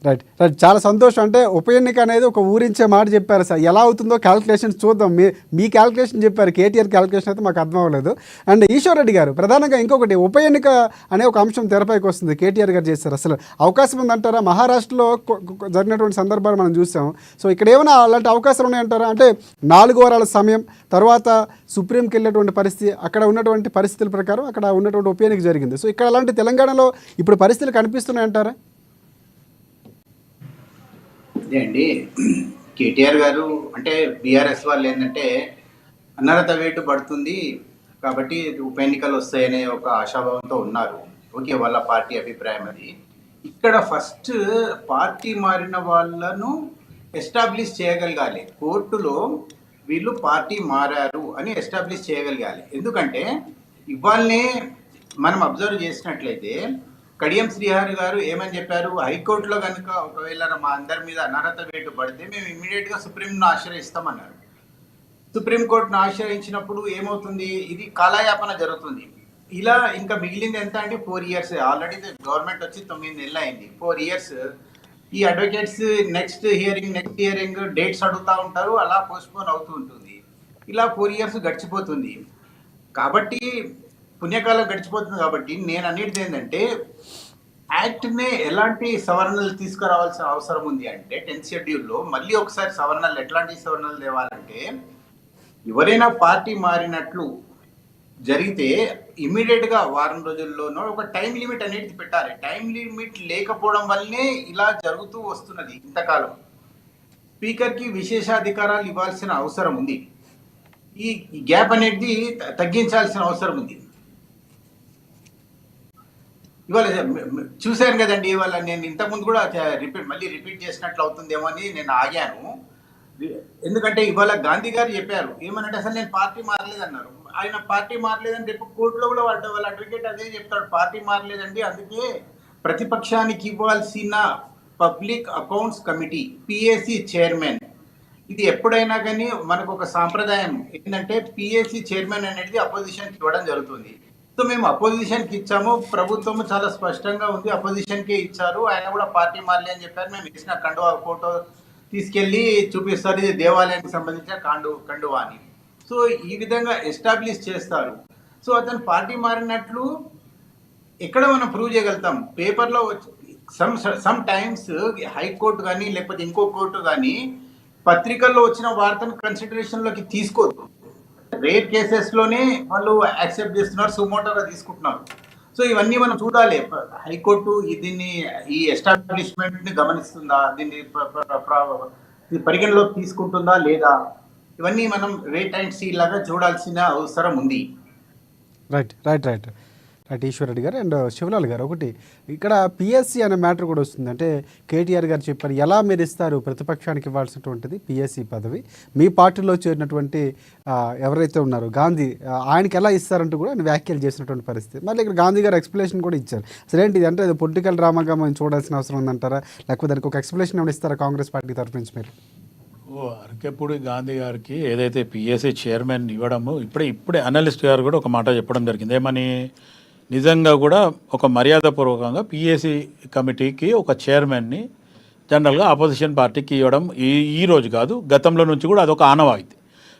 రైట్ రైట్ చాలా సంతోషం. అంటే ఉప ఎన్నిక అనేది ఒక ఊరించే మాట చెప్పారు సార్. ఎలా అవుతుందో క్యాల్కులేషన్ చూద్దాం. మీ క్యాల్కులేషన్ చెప్పారు, కేటీఆర్ క్యాల్కులేషన్ అయితే మాకు అర్థం అవ్వలేదు. అండ్ ఈశ్వర్ రెడ్డి గారు, ప్రధానంగా ఇంకొకటి ఉప ఎన్నిక అనే ఒక అంశం తెరపైకి వస్తుంది. కేటీఆర్ గారు చేశారు. అసలు అవకాశం ఉందంటారా? మహారాష్ట్రలో జరిగినటువంటి సందర్భాలు మనం చూసాం. సో ఇక్కడ ఏమైనా అలాంటి అవకాశాలు ఉన్నాయంటారా? అంటే 4 వారాల సమయం తర్వాత సుప్రీంకి వెళ్ళేటువంటి పరిస్థితి, అక్కడ ఉన్నటువంటి పరిస్థితుల ప్రకారం అక్కడ ఉన్నటువంటి ఉప ఎన్నిక జరిగింది. సో ఇక్కడ అలాంటి తెలంగాణలో ఇప్పుడు పరిస్థితులు కనిపిస్తున్నాయంటారా? ఇదే అండి, కేటీఆర్ గారు అంటే బీఆర్ఎస్ వాళ్ళు ఏంటంటే అనర్హత వేటు పడుతుంది కాబట్టి ఉప ఎన్నికలు వస్తాయనే ఒక ఆశాభావంతో ఉన్నారు. ఓకే, వాళ్ళ పార్టీ అభిప్రాయం అది. ఇక్కడ ఫస్ట్ పార్టీ మారిన వాళ్ళను ఎస్టాబ్లిష్ చేయగలగాలి. కోర్టులో వీళ్ళు పార్టీ మారారు అని ఎస్టాబ్లిష్ చేయగలగాలి. ఎందుకంటే ఇవాళనే మనం అబ్జర్వ్ చేసినట్లయితే కడియం శ్రీహరి గారు ఏమని చెప్పారు? హైకోర్టులో కనుక ఒకవేళ మా అందరి మీద అనర్హత వేటు పడితే మేము ఇమ్మీడియట్గా సుప్రీంను ఆశ్రయిస్తామన్నారు. సుప్రీంకోర్టును ఆశ్రయించినప్పుడు ఏమవుతుంది? ఇది కాలయాపన జరుగుతుంది. ఇలా ఇంకా మిగిలింది ఎంత అంటే 4 years. ఆల్రెడీ గవర్నమెంట్ వచ్చి 9 నెలలు అయింది. 4 years ఈ అడ్వకేట్స్ నెక్స్ట్ హియరింగ్ డేట్స్ అడుగుతూ ఉంటారు. అలా పోస్ట్పోన్ అవుతూ ఉంటుంది. ఇలా 4 years గడిచిపోతుంది. కాబట్టి పుణ్యకాలం గడిచిపోతుంది. కాబట్టి నేను అనేది ఏంటంటే యాక్ట్నే ఎలాంటి సవరణలు తీసుకురావాల్సిన అవసరం ఉంది అంటే 10th షెడ్యూల్లో మళ్ళీ ఒకసారి సవరణలు, ఎట్లాంటి సవరణలు తేవాలంటే ఎవరైనా పార్టీ మారినట్లు జరిగితే ఇమ్మీడియట్గా వారం రోజుల్లోనో ఒక టైం లిమిట్ అనేది పెట్టాలి. టైం లిమిట్ లేకపోవడం వల్లనే ఇలా జరుగుతూ వస్తున్నది ఇంతకాలం. స్పీకర్కి విశేషాధికారాలు ఇవ్వాల్సిన అవసరం ఉంది. ఈ గ్యాప్ అనేది తగ్గించాల్సిన అవసరం ఉంది. ఇవాళ చూశాను కదండి, ఇవాళ నేను ఇంతకుముందు కూడా మళ్ళీ రిపీట్ చేసినట్లు అవుతుందేమో అని నేను ఆగాను. ఎందుకంటే ఇవాళ గాంధీ గారు చెప్పారు ఏమనంటే అసలు నేను పార్టీ మారలేదన్నారు. ఆయన పార్టీ మారలేదని రేపు కోర్టులో కూడా వాళ్ళ అడ్వకేట్ అదే చెప్తాడు, పార్టీ మారలేదండి, అందుకే ప్రతిపక్షానికి ఇవ్వాల్సిన public accounts committee PAC chairman, ఇది ఎప్పుడైనా కానీ మనకు ఒక సాంప్రదాయం ఏంటంటే పిఏసి చైర్మన్ అనేది అపోజిషన్కి ఇవ్వడం జరుగుతుంది. సో మేము అపోజిషన్కి ఇచ్చాము, ప్రభుత్వం చాలా స్పష్టంగా ఉంది అపోజిషన్కే ఇచ్చారు, ఆయన కూడా పార్టీ మారలే అని చెప్పారు. మేము ఇచ్చిన కండువా ఫోటో తీసుకెళ్ళి చూపిస్తారు, ఇది దేవాలయానికి సంబంధించిన కండువా అని. సో ఈ విధంగా ఎస్టాబ్లిష్ చేస్తారు. సో అతను పార్టీ మారినట్లు ఎక్కడ మనం ప్రూవ్ చేయగలుగుతాం? పేపర్లో సమ్ టైమ్స్ హైకోర్టు కానీ లేకపోతే ఇంకో కోర్టు కానీ పత్రికల్లో వచ్చిన వార్తను కన్సిడరేషన్లోకి తీసుకోదు. రేర్ కేసెస్లోనే వాళ్ళు యాక్సెప్ట్ చేస్తున్నారు, సుమోటోగా తీసుకుంటున్నారు. సో ఇవన్నీ మనం చూడాలి. హైకోర్టు దీన్ని ఈ ఎస్టాబ్లిష్మెంట్ని గమనిస్తుందా, దీన్ని పరిగణలోకి తీసుకుంటుందా లేదా, ఇవన్నీ మనం రేట్ అండ్ సీ లాగా చూడాల్సిన అవసరం ఉంది. రైట్ రైట్ రైట్ అటు ఈశ్వరరెడ్డి గారు అండ్ శివలాల్ గారు, ఒకటి ఇక్కడ పిఎస్సి అనే మ్యాటర్ కూడా వస్తుంది. అంటే కేటీఆర్ గారు చెప్పారు, ఎలా మీరు ఇస్తారు ప్రతిపక్షానికి ఇవ్వాల్సినటువంటిది పిఎస్సి పదవి, మీ పార్టీలో చేరినటువంటి ఎవరైతే ఉన్నారో గాంధీ ఆయనకి ఎలా ఇస్తారంటూ కూడా ఆయన వ్యాఖ్యలు చేసినటువంటి పరిస్థితి. మళ్ళీ ఇక్కడ గాంధీ గారు ఎక్స్ప్లెనేషన్ కూడా ఇచ్చారు. అసలు ఏంటిది అంటే అది పొలిటికల్ డ్రామాగా మనం చూడాల్సిన అవసరం ఉందంటారా, లేకపోతే దానికి ఒక ఎక్స్ప్లెనేషన్ ఏమైనా ఇస్తారా కాంగ్రెస్ పార్టీ తరఫు నుంచి మీరు? అరకెప్పుడు గాంధీ గారికి ఏదైతే పిఎస్సి చైర్మన్ ఇవ్వడము ఇప్పుడే అనలిస్ట్ గారు కూడా ఒక మాట చెప్పడం జరిగింది. ఏమని, నిజంగా కూడా ఒక మర్యాదపూర్వకంగా పిఎస్సి కమిటీకి ఒక చైర్మన్ని జనరల్గా ఆపోజిషన్ పార్టీకి ఇవ్వడం ఈ రోజు కాదు, గతంలో నుంచి కూడా అదొక ఆనవాయితీ.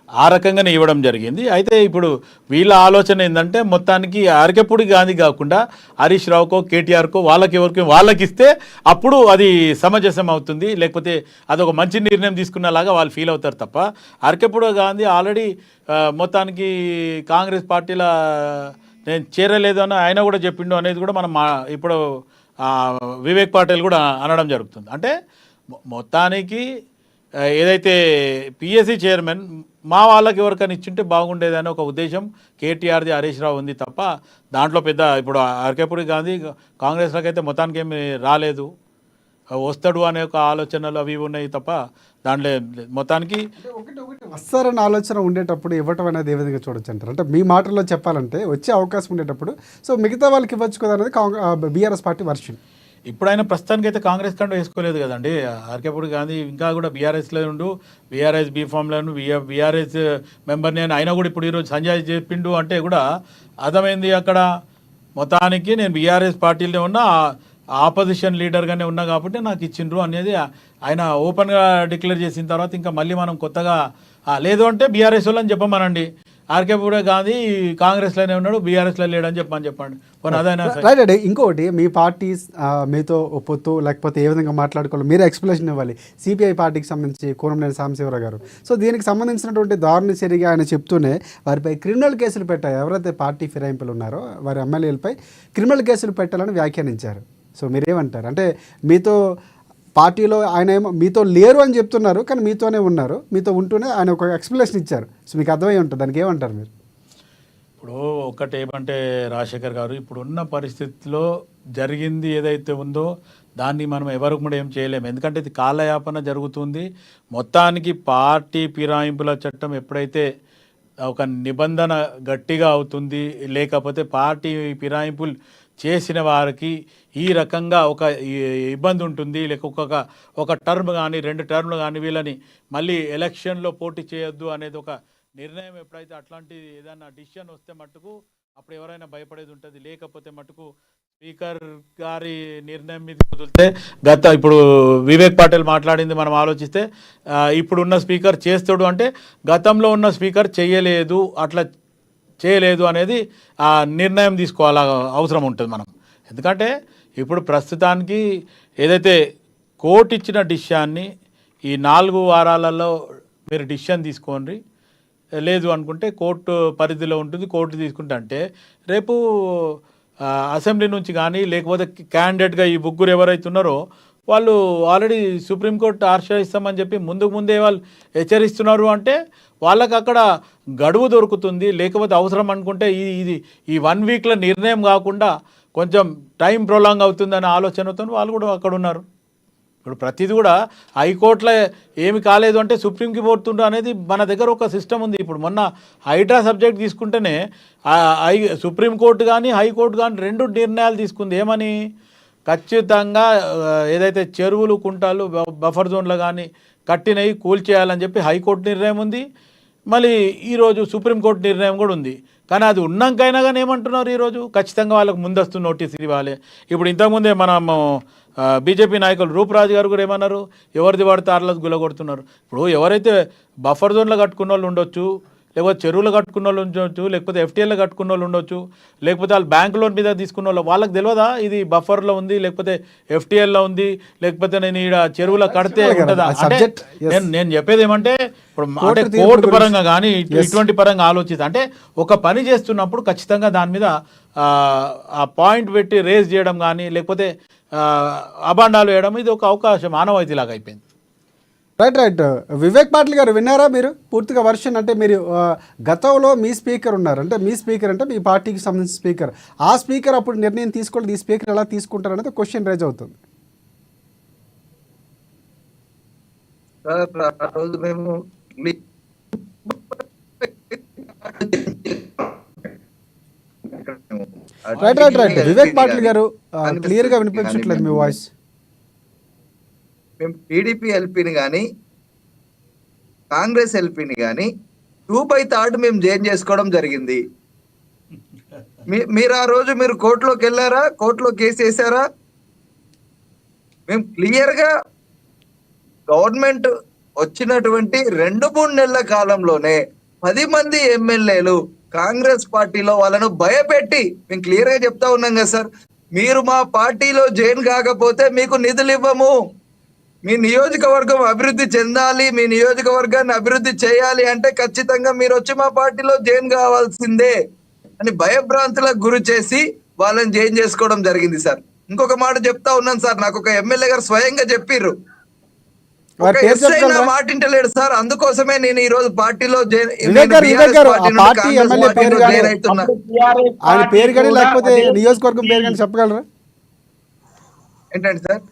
ఆ రకంగానే ఇవ్వడం జరిగింది. అయితే ఇప్పుడు వీళ్ళ ఆలోచన ఏంటంటే మొత్తానికి అరకెప్పుడు గాంధీ కాకుండా హరీష్ రావుకో కేటీఆర్కో వాళ్ళకి ఇస్తే అప్పుడు అది సమంజసం అవుతుంది, లేకపోతే అదొక మంచి నిర్ణయం తీసుకున్నలాగా వాళ్ళు ఫీల్ అవుతారు తప్ప అరకెప్పుడు గాంధీ ఆల్రెడీ మొత్తానికి కాంగ్రెస్ పార్టీలో నేను చేరలేదు అని ఆయన కూడా చెప్పిండు అనేది కూడా మనం ఇప్పుడు వివేక్ పాటిల్ కూడా అనడం జరుగుతుంది. అంటే మొత్తానికి ఏదైతే పిఎస్సి చైర్మన్ మా వాళ్ళకి ఎవరికైనా ఇచ్చింటే బాగుండేదని ఒక ఉద్దేశం కేటీఆర్ది హరీష్ రావు ఉంది తప్ప దాంట్లో పెద్ద ఇప్పుడు అరకేపూడి గాంధీ కాంగ్రెస్లోకి అయితే మొత్తానికి ఏమి రాలేదు, వస్తాడు అనే ఒక ఆలోచనలు అవి ఉన్నాయి తప్ప దాంట్లో మొత్తానికి వస్తారన్న ఆలోచన ఉండేటప్పుడు ఇవ్వటం అనేది ఏ విధంగా చూడొచ్చు అంటారు? అంటే మీ మాటల్లో చెప్పాలంటే వచ్చే అవకాశం ఉండేటప్పుడు సో మిగతా వాళ్ళకి ఇవ్వచ్చు కదా అనేది బీఆర్ఎస్ పార్టీ వర్షన్. ఇప్పుడు ఆయన ప్రస్తుతానికి అయితే కాంగ్రెస్ కంటే వేసుకోలేదు కదండి. ఆర్కేపూడి గాంధీ ఇంకా కూడా బీఆర్ఎస్లో ఉండు, బీఆర్ఎస్ బీఫామ్లో బీఆర్ఎస్ మెంబర్ని అని ఆయన కూడా ఇప్పుడు ఈరోజు సంజయ్ చెప్పిండు అంటే కూడా అర్థమైంది అక్కడ మొత్తానికి నేను బీఆర్ఎస్ పార్టీలో ఉన్న ఆపోజిషన్ లీడర్గానే ఉన్నా కాబట్టి నాకు ఇచ్చిండ్రు అనేది ఆయన ఓపెన్గా డిక్లేర్ చేసిన తర్వాత ఇంకా మళ్ళీ మనం కొత్తగా లేదు అంటే బీఆర్ఎస్ వాళ్ళని చెప్పమనండి, ఆర్కేపూడి గాంధీ కాంగ్రెస్లోనే ఉన్నాడు బీఆర్ఎస్లో లేడని చెప్పండి. అదైనా రైట్. ఇంకొకటి మీ పార్టీ మీతో పొత్తు లేకపోతే ఏ విధంగా మాట్లాడుకోవాలి మీరు ఎక్స్ప్లెనేషన్ ఇవ్వాలి. సిపిఐ పార్టీకి సంబంధించి కూనంనేని సాంబశివరావు గారు సో దీనికి సంబంధించినటువంటి దారుణ చర్యగా ఆయన చెప్తూనే వారిపై క్రిమినల్ కేసులు పెట్టారు, ఎవరైతే పార్టీ ఫిరాయింపులు ఉన్నారో వారి ఎమ్మెల్యేలపై క్రిమినల్ కేసులు పెట్టాలని వ్యాఖ్యానించారు. సో మీరేమంటారు? అంటే మీతో పార్టీలో ఆయన ఏమో మీతో లేరు అని చెప్తున్నారు, కానీ మీతోనే ఉన్నారు, మీతో ఉంటూనే ఆయన ఒక ఎక్స్ప్లెనేషన్ ఇచ్చారు. సో మీకు అర్థమై ఉంటుంది, దానికి ఏమంటారు మీరు? ఇప్పుడు ఒకటి ఏమంటే రాజశేఖర్ గారు, ఇప్పుడున్న పరిస్థితిలో జరిగింది ఏదైతే ఉందో దాన్ని మనం ఎవరికి కూడా ఏం చేయలేము, ఎందుకంటే ఇది కాలయాపన జరుగుతుంది. మొత్తానికి పార్టీ ఫిరాయింపుల చట్టం ఎప్పుడైతే ఒక నిబంధన గట్టిగా అవుతుంది, లేకపోతే పార్టీ ఫిరాయింపులు చేసిన వారికి ఈ రకంగా ఒక ఇబ్బంది ఉంటుంది, లేక ఒక టర్మ్ కానీ 2 టర్మ్లు కానీ వీళ్ళని మళ్ళీ ఎలక్షన్లో పోటీ చేయొద్దు అనేది ఒక నిర్ణయం ఎప్పుడైతే అట్లాంటి ఏదైనా డిసిషన్ వస్తే మట్టుకు అప్పుడు ఎవరైనా భయపడేది ఉంటుంది. లేకపోతే మటుకు స్పీకర్ గారి నిర్ణయం మీద వదిలితే ఇప్పుడు వివేక్ పాటిల్ మాట్లాడింది మనం ఆలోచిస్తే ఇప్పుడున్న స్పీకర్ చేస్తాడు అంటే గతంలో ఉన్న స్పీకర్ చేయలేదు, అట్లా చేయలేదు అనేది ఆ నిర్ణయం తీసుకోవాల అవసరం ఉంటుంది మనం. ఎందుకంటే ఇప్పుడు ప్రస్తుతానికి ఏదైతే కోర్టు ఇచ్చిన డిసిషన్ని ఈ 4 వారాలలో మీరు డిసిషన్ తీసుకోండి, లేదు అనుకుంటే కోర్టు పరిధిలో ఉంటుంది, కోర్టు తీసుకుంటే అంటే రేపు అసెంబ్లీ నుంచి కానీ లేకపోతే క్యాండిడేట్గా ఈ ముగ్గురు ఎవరైతే ఉన్నారో వాళ్ళు ఆల్రెడీ సుప్రీంకోర్టు ఆశ్రయిస్తామని చెప్పి ముందే వాళ్ళు హెచ్చరిస్తున్నారు అంటే వాళ్ళకి అక్కడ గడువు దొరుకుతుంది. లేకపోతే అవసరం అనుకుంటే ఈ 1 వీక్లో నిర్ణయం కాకుండా కొంచెం టైం ప్రొలాంగ్ అవుతుందనే ఆలోచనతో వాళ్ళు కూడా అక్కడ ఉన్నారు. ఇప్పుడు ప్రతిదీ కూడా హైకోర్టులో ఏమి కాలేదు అంటే సుప్రీంకి పోతుండ్రు అనేది మన దగ్గర ఒక సిస్టమ్ ఉంది. ఇప్పుడు మొన్న హైడ్రా సబ్జెక్ట్ తీసుకుంటేనే సుప్రీంకోర్టు కానీ హైకోర్టు కానీ 2 నిర్ణయాలు తీసుకుంది. ఏమని, ఖచ్చితంగా ఏదైతే చెరువులు కుంటాలు బఫర్ జోన్లు కానీ కట్టినవి కూల్చేయాలని చెప్పి హైకోర్టు నిర్ణయం ఉంది, మళ్ళీ ఈరోజు సుప్రీంకోర్టు నిర్ణయం కూడా ఉంది. కానీ అది ఉన్నాకైనా కానీ ఏమంటున్నారు ఈరోజు ఖచ్చితంగా వాళ్ళకు ముందస్తు నోటీస్ ఇవ్వాలి. ఇప్పుడు ఇంతకుముందే మనము బీజేపీ నాయకులు రూపరాజు గారు కూడా ఏమన్నారు, ఎవరిది పడితే ఆర్లకు గులగొడుతున్నారు. ఇప్పుడు ఎవరైతే బఫర్ జోన్లో కట్టుకున్న వాళ్ళు ఉండొచ్చు, లేకపోతే చెరువులు కట్టుకున్న వాళ్ళు ఉండొచ్చు, లేకపోతే ఎఫ్టీఎల్లో కట్టుకున్న వాళ్ళు ఉండొచ్చు, లేకపోతే వాళ్ళు బ్యాంక్ లోన్ మీద తీసుకున్న వాళ్ళు, వాళ్ళకి తెలియదా ఇది బఫర్లో ఉంది లేకపోతే ఎఫ్టీఎల్లో ఉంది, లేకపోతే నేను ఈడ చెరువులో కడితే ఉంటుందా? అంటే నేను చెప్పేది ఏమంటే ఇప్పుడు అంటే కోర్టు పరంగా కానీ ఇటువంటి పరంగా ఆలోచిస్తా అంటే ఒక పని చేస్తున్నప్పుడు ఖచ్చితంగా దాని మీద ఆ పాయింట్ పెట్టి రేజ్ చేయడం కానీ లేకపోతే అబాండాలు వేయడం ఇది ఒక అవకాశం ఆనవాయితీలాగా అయిపోయింది. రైట్ రైట్ వివేక్ పాటిల్ గారు విన్నారా మీరు పూర్తిగా వర్షన్? అంటే మీరు గతంలో మీ స్పీకర్ ఉన్నారు, అంటే మీ స్పీకర్ అంటే మీ పార్టీకి సంబంధించిన స్పీకర్, ఆ స్పీకర్ అప్పుడు నిర్ణయం తీసుకోవడం ఈ స్పీకర్ ఎలా తీసుకుంటారు అనేది క్వశ్చన్ రైజ్ అవుతుంది. సార్ ఆ రోజు మేము right right right Vivek Patil గారు క్లియర్ గా వినిపించట్లేదు మీ వాయిస్. మేము టీడీపీ ఎల్పీని కానీ కాంగ్రెస్ ఎల్పీని కానీ 2/3 మేము జాయిన్ చేసుకోవడం జరిగింది. మీరు ఆ రోజు మీరు కోర్టులోకి వెళ్ళారా? కోర్టులో కేసు వేసారా? మేము క్లియర్ గా గవర్నమెంట్ వచ్చినటువంటి 2-3 నెలల కాలంలోనే 10 మంది ఎమ్మెల్యేలు కాంగ్రెస్ పార్టీలో వాళ్ళను భయపెట్టి, మేము క్లియర్ గా చెప్తా ఉన్నాం కదా సార్, మీరు మా పార్టీలో జాయిన్ కాకపోతే మీకు నిధులు ఇవ్వము, మీ నియోజకవర్గం అభివృద్ధి చెందాలి, మీ నియోజకవర్గాన్ని అభివృద్ధి చేయాలి అంటే ఖచ్చితంగా మీరు వచ్చి మా పార్టీలో జాయిన్ కావాల్సిందే అని భయభ్రాంతులకు గురి చేసి వాళ్ళని జాయిన్ చేసుకోవడం జరిగింది సార్. ఇంకొక మాట చెప్తా ఉన్నాను సార్, నాకు ఒక ఎమ్మెల్యే గారు స్వయంగా చెప్పిర్రు, మాటింటలేడు సార్, అందుకోసమే నేను ఈ రోజు పార్టీలో చెప్పగలరా ఏంటండి సార్?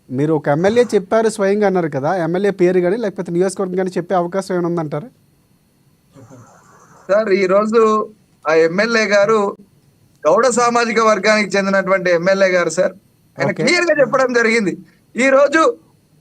మీరు ఒక ఎమ్మెల్యే చెప్పారు స్వయంగా అన్నారు కదా, ఎమ్మెల్యే పేరు కానీ లేకపోతే నియోజకవర్గం కానీ చెప్పే అవకాశం ఏమైనా ఉందంటారా? సార్ ఈ రోజు ఆ ఎమ్మెల్యే గారు గౌడ సామాజిక వర్గానికి చెందినటువంటి ఎమ్మెల్యే గారు సార్, ఆయన క్లియర్ గా చెప్పడం జరిగింది, ఈ రోజు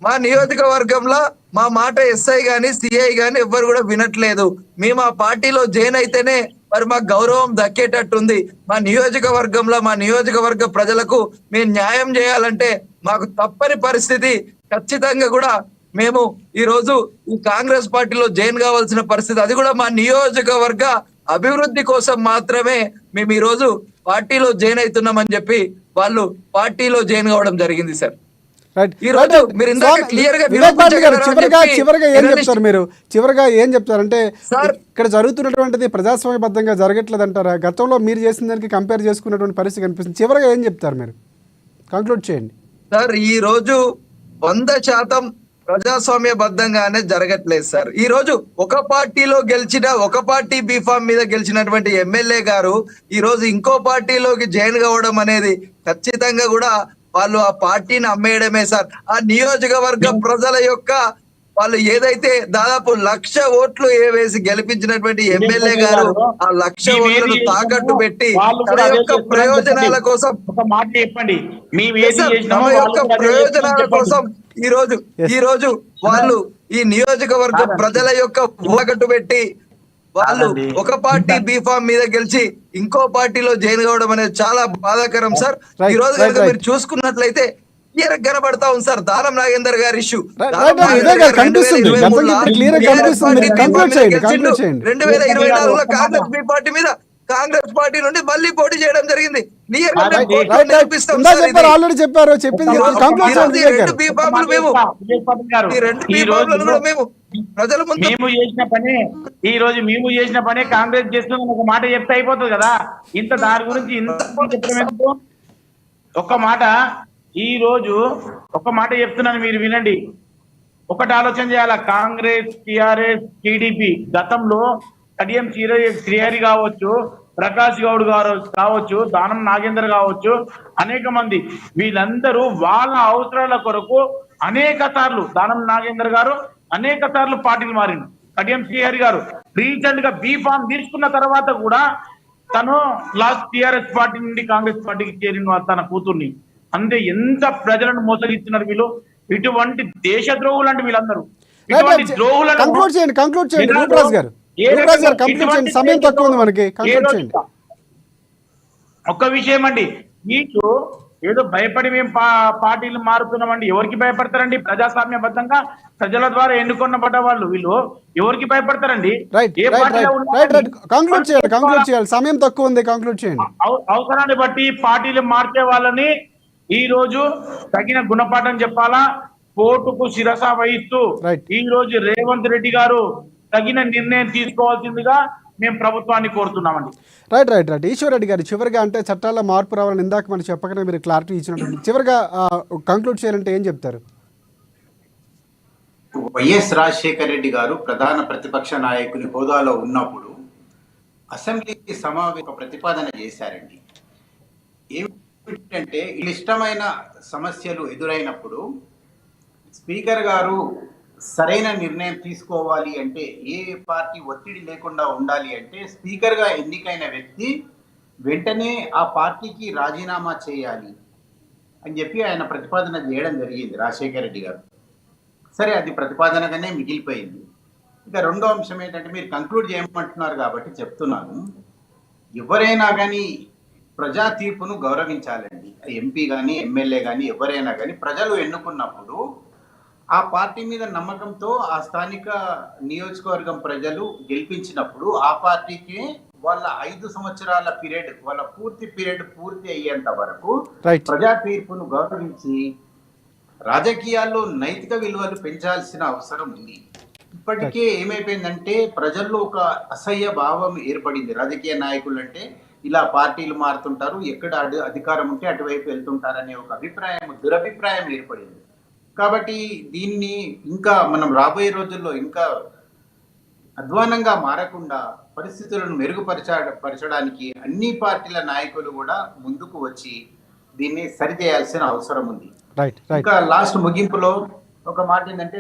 మా నియోజకవర్గంలో మా మాట ఎస్ఐ గాని సిఐ గాని ఎవ్వరు కూడా వినట్లేదు, మేము ఆ పార్టీలో జాయిన్ అయితేనే మరి మాకు గౌరవం దక్కేటట్టుంది, మా నియోజకవర్గంలో మా నియోజకవర్గ ప్రజలకు మేము న్యాయం చేయాలంటే మాకు తప్పని పరిస్థితి, ఖచ్చితంగా కూడా మేము ఈ రోజు ఈ కాంగ్రెస్ పార్టీలో జాయిన్ కావాల్సిన పరిస్థితి, అది కూడా మా నియోజకవర్గ అభివృద్ధి కోసం మాత్రమే మేము ఈ రోజు పార్టీలో జాయిన్ అవుతున్నామని చెప్పి వాళ్ళు పార్టీలో జాయిన్ కావడం జరిగింది సార్. చివరిగా ఏం చెప్తారంటే ఇక్కడ జరుగుతున్నటువంటిది ప్రజాస్వామ్యబద్ధంగా జరగట్లేదు అంటారా? గతంలో మీరు చేసిన దానికి కంపేర్ చేసుకున్నటువంటి పరిస్థితి కనిపిస్తుంది. చివరిగా ఏం చెప్తారు మీరు? కంక్లూడ్ చేయండి సార్. ఈ రోజు 100% ప్రజాస్వామ్యబద్ధంగానే జరగట్లేదు సార్. ఈ రోజు ఒక పార్టీలో గెలిచిన, ఒక పార్టీ బీఫామ్ మీద గెలిచినటువంటి ఎమ్మెల్యే గారు ఈ రోజు ఇంకో పార్టీలోకి జాయిన్ కావడం అనేది ఖచ్చితంగా కూడా వాళ్ళు ఆ పార్టీని అమ్మేయడమే సార్. ఆ నియోజకవర్గ ప్రజల యొక్క వాళ్ళు ఏదైతే దాదాపు 1,00,000 ఓట్లు వేసి గెలిపించినటువంటి ఎమ్మెల్యే గారు ఆ 1,00,000 ఓట్లను తాకట్టు పెట్టి తన యొక్క ప్రయోజనాల కోసం, తమ యొక్క ప్రయోజనాల కోసం ఈ రోజు వాళ్ళు ఈ నియోజకవర్గ ప్రజల యొక్క తాకట్టు పెట్టి వాళ్ళు ఒక పార్టీ బీఫామ్ మీద గెలిచి ఇంకో పార్టీలో జాయిన్ కావడం అనేది చాలా బాధాకరం సార్. ఈ రోజు కనుక మీరు చూసుకున్నట్లయితే కనబడతా ఉంది సార్ దానం నాగేందర్ గారి ఇష్యూ. 2024లో కాంగ్రెస్ బి పార్టీ మీద కాంగ్రెస్ పార్టీ నుండి మళ్ళీ పోటీ చేయడం జరిగింది. మేము చేసిన పని కాంగ్రెస్ చేస్తుంది ఒక మాట చెప్తే అయిపోతుంది కదా, ఇంత దాని గురించి ఇంత చెప్పడం. ఒక మాట ఈ రోజు ఒక మాట చెప్తున్నాను, మీరు వినండి. ఒకటి ఆలోచన చేయాల, కాంగ్రెస్, టిఆర్ఎస్, టీడీపీ గతంలో కడియం శ్రీహరి కావచ్చు, ప్రకాష్ గౌడ్ గారు కావచ్చు, దానం నాగేందర్ కావచ్చు, అనేక మంది వీళ్ళందరూ వాళ్ళ అవసరాల కొరకు అనేక సార్లు, దానం నాగేందర్ గారు అనేక సార్లు పార్టీలు మారిండు. కడియం శ్రీహరి గారు రీసెంట్ గా బీఫామ్ తీసుకున్న తర్వాత కూడా తను లాస్ట్ టిఆర్ఎస్ పార్టీ నుండి కాంగ్రెస్ పార్టీకి చేరిన తన కూతుర్ని. అంటే ఎంత ప్రజలను మోసగిస్తున్నారు వీళ్ళు, ఇటువంటి దేశ ద్రోహులు అంటే వీళ్ళందరూ. ఇటువంటి ద్రోహులను ఒక్క విషయం అండి, మీకు ఏదో భయపడి మేము పార్టీలు మారుతున్నామండి. ఎవరికి భయపడతారండి? ప్రజాస్వామ్యబద్ధంగా ప్రజల ద్వారా ఎన్నుకొనబడ్డ వాళ్ళు వీళ్ళు ఎవరికి భయపడతారండి? అవసరాన్ని బట్టి పార్టీలు మార్చే వాళ్ళని ఈ రోజు తగిన గుణపాఠం చెప్పాలా, కోర్టుకు శిరస వహిస్తూ ఈ రోజు రేవంత్ రెడ్డి గారు తగిన నిర్ణయం తీసుకోవాల్సిందిగా మేము ప్రభుత్వాన్ని కోరుతున్నామండి. రైట్ ఈశ్వర్ రెడ్డి గారు, చివరిగా అంటే చట్టాల్లో మార్పు రావాలని ఇందాక మనం చెప్పకనే మీరు క్లారిటీ ఇచ్చినట్టు చివరిగా కంక్లూడ్ చేయాలంటే ఏం చెప్తారు? వైఎస్ రాజశేఖర రెడ్డి గారు ప్రధాన ప్రతిపక్ష నాయకుని హోదాలో ఉన్నప్పుడు అసెంబ్లీ సమావేశ ప్రతిపాదన చేశారండి. ఏమిటంటే ఇష్టమైన సమస్యలు ఎదురైనప్పుడు స్పీకర్ గారు సరైన నిర్ణయం తీసుకోవాలి అంటే, ఏ పార్టీ ఒత్తిడి లేకుండా ఉండాలి అంటే, స్పీకర్గా ఎన్నికైన వ్యక్తి వెంటనే ఆ పార్టీకి రాజీనామా చేయాలి అని చెప్పి ఆయన ప్రతిపాదన చేయడం జరిగింది రాజశేఖర రెడ్డి గారు. సరే, అది ప్రతిపాదనగానే మిగిలిపోయింది. ఇక రెండో అంశం ఏంటంటే, మీరు కంక్లూడ్ చేయమంటున్నారు కాబట్టి చెప్తున్నాను, ఎవరైనా కానీ ప్రజా తీర్పును గౌరవించాలండి. ఎంపీ కానీ ఎమ్మెల్యే కానీ ఎవరైనా కానీ ప్రజలు ఎన్నుకున్నప్పుడు ఆ పార్టీ మీద నమ్మకంతో ఆ స్థానిక నియోజకవర్గం ప్రజలు గెలిపించినప్పుడు ఆ పార్టీకి వాళ్ళ 5 సంవత్సరాల పీరియడ్, వాళ్ళ పూర్తి పీరియడ్ పూర్తి అయ్యేంత వరకు ప్రజా తీర్పును గౌరవించి రాజకీయాల్లో నైతిక విలువలు పెంచాల్సిన అవసరం ఉంది. ఇప్పటికే ఏమైపోయిందంటే ప్రజల్లో ఒక అసహ్య భావం ఏర్పడింది. రాజకీయ నాయకులు అంటే ఇలా పార్టీలు మారుతుంటారు, ఎక్కడ అధికారం ఉంటే అటువైపు వెళ్తుంటారనే ఒక దురభిప్రాయం ఏర్పడింది. కాబట్టి దీన్ని ఇంకా మనం రాబోయే రోజుల్లో ఇంకా అధ్వానంగా మారకుండా పరిస్థితులను మెరుగుపరచడానికి అన్ని పార్టీల నాయకులు కూడా ముందుకు వచ్చి దీన్ని సరిచేయాల్సిన అవసరం ఉంది. ఇంకా లాస్ట్ ముగింపులో ఒక మాట ఏంటంటే,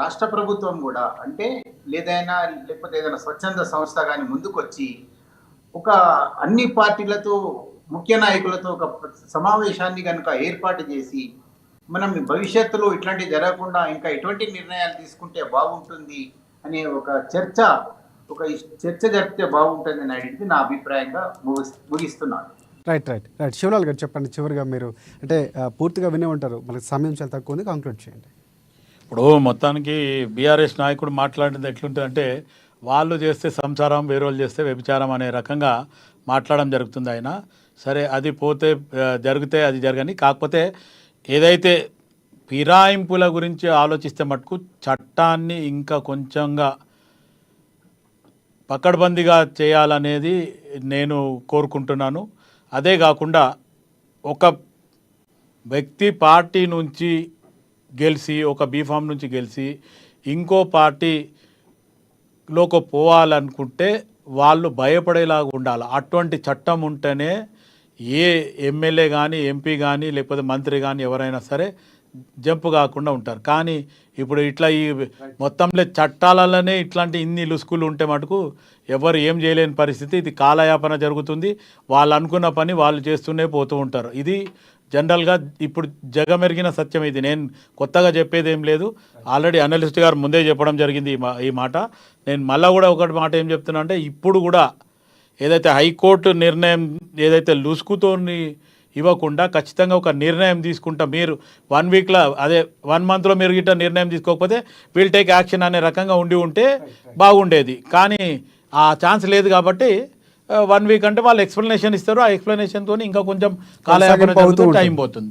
రాష్ట్ర ప్రభుత్వం కూడా అంటే లేకపోతే ఏదైనా స్వచ్ఛంద సంస్థ కానీ ముందుకు వచ్చి ఒక అన్ని పార్టీలతో ముఖ్య నాయకులతో ఒక సమావేశాన్ని కనుక ఏర్పాటు చేసి మనం భవిష్యత్తులో ఇట్లాంటివి జరగకుండా ఇంకా ఎటువంటి నిర్ణయాలు తీసుకుంటే బాగుంటుంది అనే ఒక చర్చ జరిపితే బాగుంటుంది అని అడిగితే నా అభిప్రాయంగా ముగిస్తున్నాను. రైట్. శివలాల్ గారు చెప్పండి, చివరిగా మీరు అంటే పూర్తిగా వినే ఉంటారు, మనకి సమయం చాలా తక్కువ ఉంది, కంక్లూడ్ చేయండి. ఇప్పుడు మొత్తానికి బీఆర్ఎస్ నాయకుడు మాట్లాడింది ఎట్లుంటుందంటే, వాళ్ళు చేస్తే సంసారం, వేరే వాళ్ళు చేస్తే వ్యభిచారం అనే రకంగా మాట్లాడడం జరుగుతుంది. ఆయన సరే, అది పోతే జరిగితే అది జరగని, కాకపోతే ఏదైతే ఫిరాయింపుల గురించి ఆలోచిస్తే మటుకు చట్టాన్ని ఇంకా కొంచెంగా పకడ్బందీగా చేయాలనేది నేను కోరుకుంటున్నాను. అదే కాకుండా ఒక వ్యక్తి పార్టీ నుంచి గెలిచి, ఒక బీఫామ్ నుంచి గెలిచి ఇంకో పార్టీలోకి పోవాలనుకుంటే వాళ్ళు భయపడేలాగా ఉండాలి. అటువంటి చట్టం ఉంటేనే ఏ ఎమ్మెల్యే కానీ, ఎంపీ కానీ, లేకపోతే మంత్రి కానీ ఎవరైనా సరే జంపు కాకుండా ఉంటారు. కానీ ఇప్పుడు ఇట్లా ఈ మొత్తంలో చట్టాలలోనే ఇట్లాంటి ఇన్ని లుసుకులు ఉంటే మటుకు ఎవరు ఏం చేయలేని పరిస్థితి. ఇది కాలయాపన జరుగుతుంది. వాళ్ళు అనుకున్న పని వాళ్ళు చేస్తూనే పోతూ ఉంటారు. ఇది జనరల్గా ఇప్పుడు జగమెరిగిన సత్యం. ఇది నేను కొత్తగా చెప్పేది ఏం లేదు. ఆల్రెడీ అనలిస్ట్ గారు ముందే చెప్పడం జరిగింది ఈ మాట. నేను మళ్ళీ కూడా ఒకటి మాట ఏం చెప్తున్నా అంటే, ఇప్పుడు కూడా ఏదైతే హైకోర్టు నిర్ణయం ఏదైతే లుసుకుతో ఇవ్వకుండా ఖచ్చితంగా ఒక నిర్ణయం తీసుకుంటా, మీరు 1 వీక్లో అదే 1 మంత్లో మీరు గిట్ట నిర్ణయం తీసుకోకపోతే విల్ టేక్ యాక్షన్ అనే రకంగా ఉంటే బాగుండేది. కానీ ఆ ఛాన్స్ లేదు కాబట్టి 1 వీక్ అంటే వాళ్ళు ఎక్స్ప్లెనేషన్ ఇస్తారు. ఆ ఎక్స్ప్లెనేషన్తో ఇంకా కొంచెం కాలయాపన టైం పోతుంది.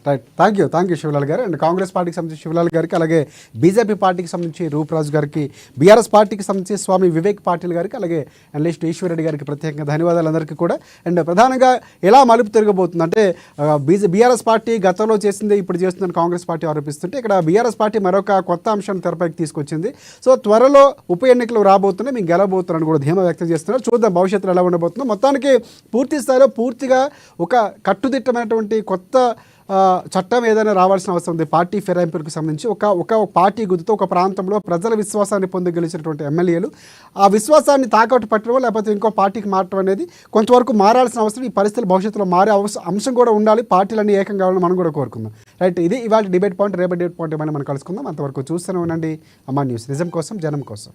రైట్. థ్యాంక్ యూ శివలాల్ గారు. అండ్ కాంగ్రెస్ పార్టీకి సంబంధించి శివలాల్ గారికి, అలాగే బీజేపీ పార్టీకి సంబంధించి రూపరాజు గారికి, బీఆర్ఎస్ పార్టీకి సంబంధించి స్వామి వివేక్ పాటిల్ గారికి, అలాగే అనలిస్ట్ ఈశ్వరరెడ్డి గారికి ప్రత్యేకంగా ధన్యవాదాలు అందరికీ కూడా. అండ్ ప్రధానంగా ఎలా మలుపు తిరగబోతుంది అంటే, బీఆర్ఎస్ పార్టీ గతంలో చేసింది ఇప్పుడు చేస్తుందని కాంగ్రెస్ పార్టీ ఆరోపిస్తుంటే, ఇక్కడ బీఆర్ఎస్ పార్టీ మరొక కొత్త అంశాన్ని తెరపైకి తీసుకొచ్చింది. సో త్వరలో ఉప ఎన్నికలు రాబోతున్నాయి, మేము గెలవబోతున్నారని కూడా ధీమా వ్యక్తం చేస్తున్నారు. చూద్దాం భవిష్యత్తులో ఎలా ఉండబోతుందో. మొత్తానికి పూర్తి స్థాయిలో పూర్తిగా ఒక కట్టుదిట్టమైనటువంటి కొత్త చట్టం ఏదైనా రావాల్సిన అవసరం ఉంది. పార్టీ ఫిరాయింపులకు సంబంధించి ఒక పార్టీ గుర్తుతో ఒక ప్రాంతంలో ప్రజల విశ్వాసాన్ని పొంది గెలిచినటువంటి ఎమ్మెల్యేలు ఆ విశ్వాసాన్ని తాకట్టు పెట్టడం లేకపోతే ఇంకో పార్టీకి మారడం అనేది కొంతవరకు మారాల్సిన అవసరం. ఈ పరిస్థితులు భవిష్యత్తులో మారే అంశం కూడా ఉండాలి. పార్టీలన్నీ ఏకం కావాలని మనం కూడా కోరుకుందాం. రైట్. ఇది ఇవాళ డిబేట్ పాయింట్. రేపటి డిబేట్ పాయింట్ ఏమైనా మనం కలుసుకుందాం. అంతవరకు చూస్తూనే ఉండండి అమ్మా న్యూస్, నిజం కోసం, జనం కోసం.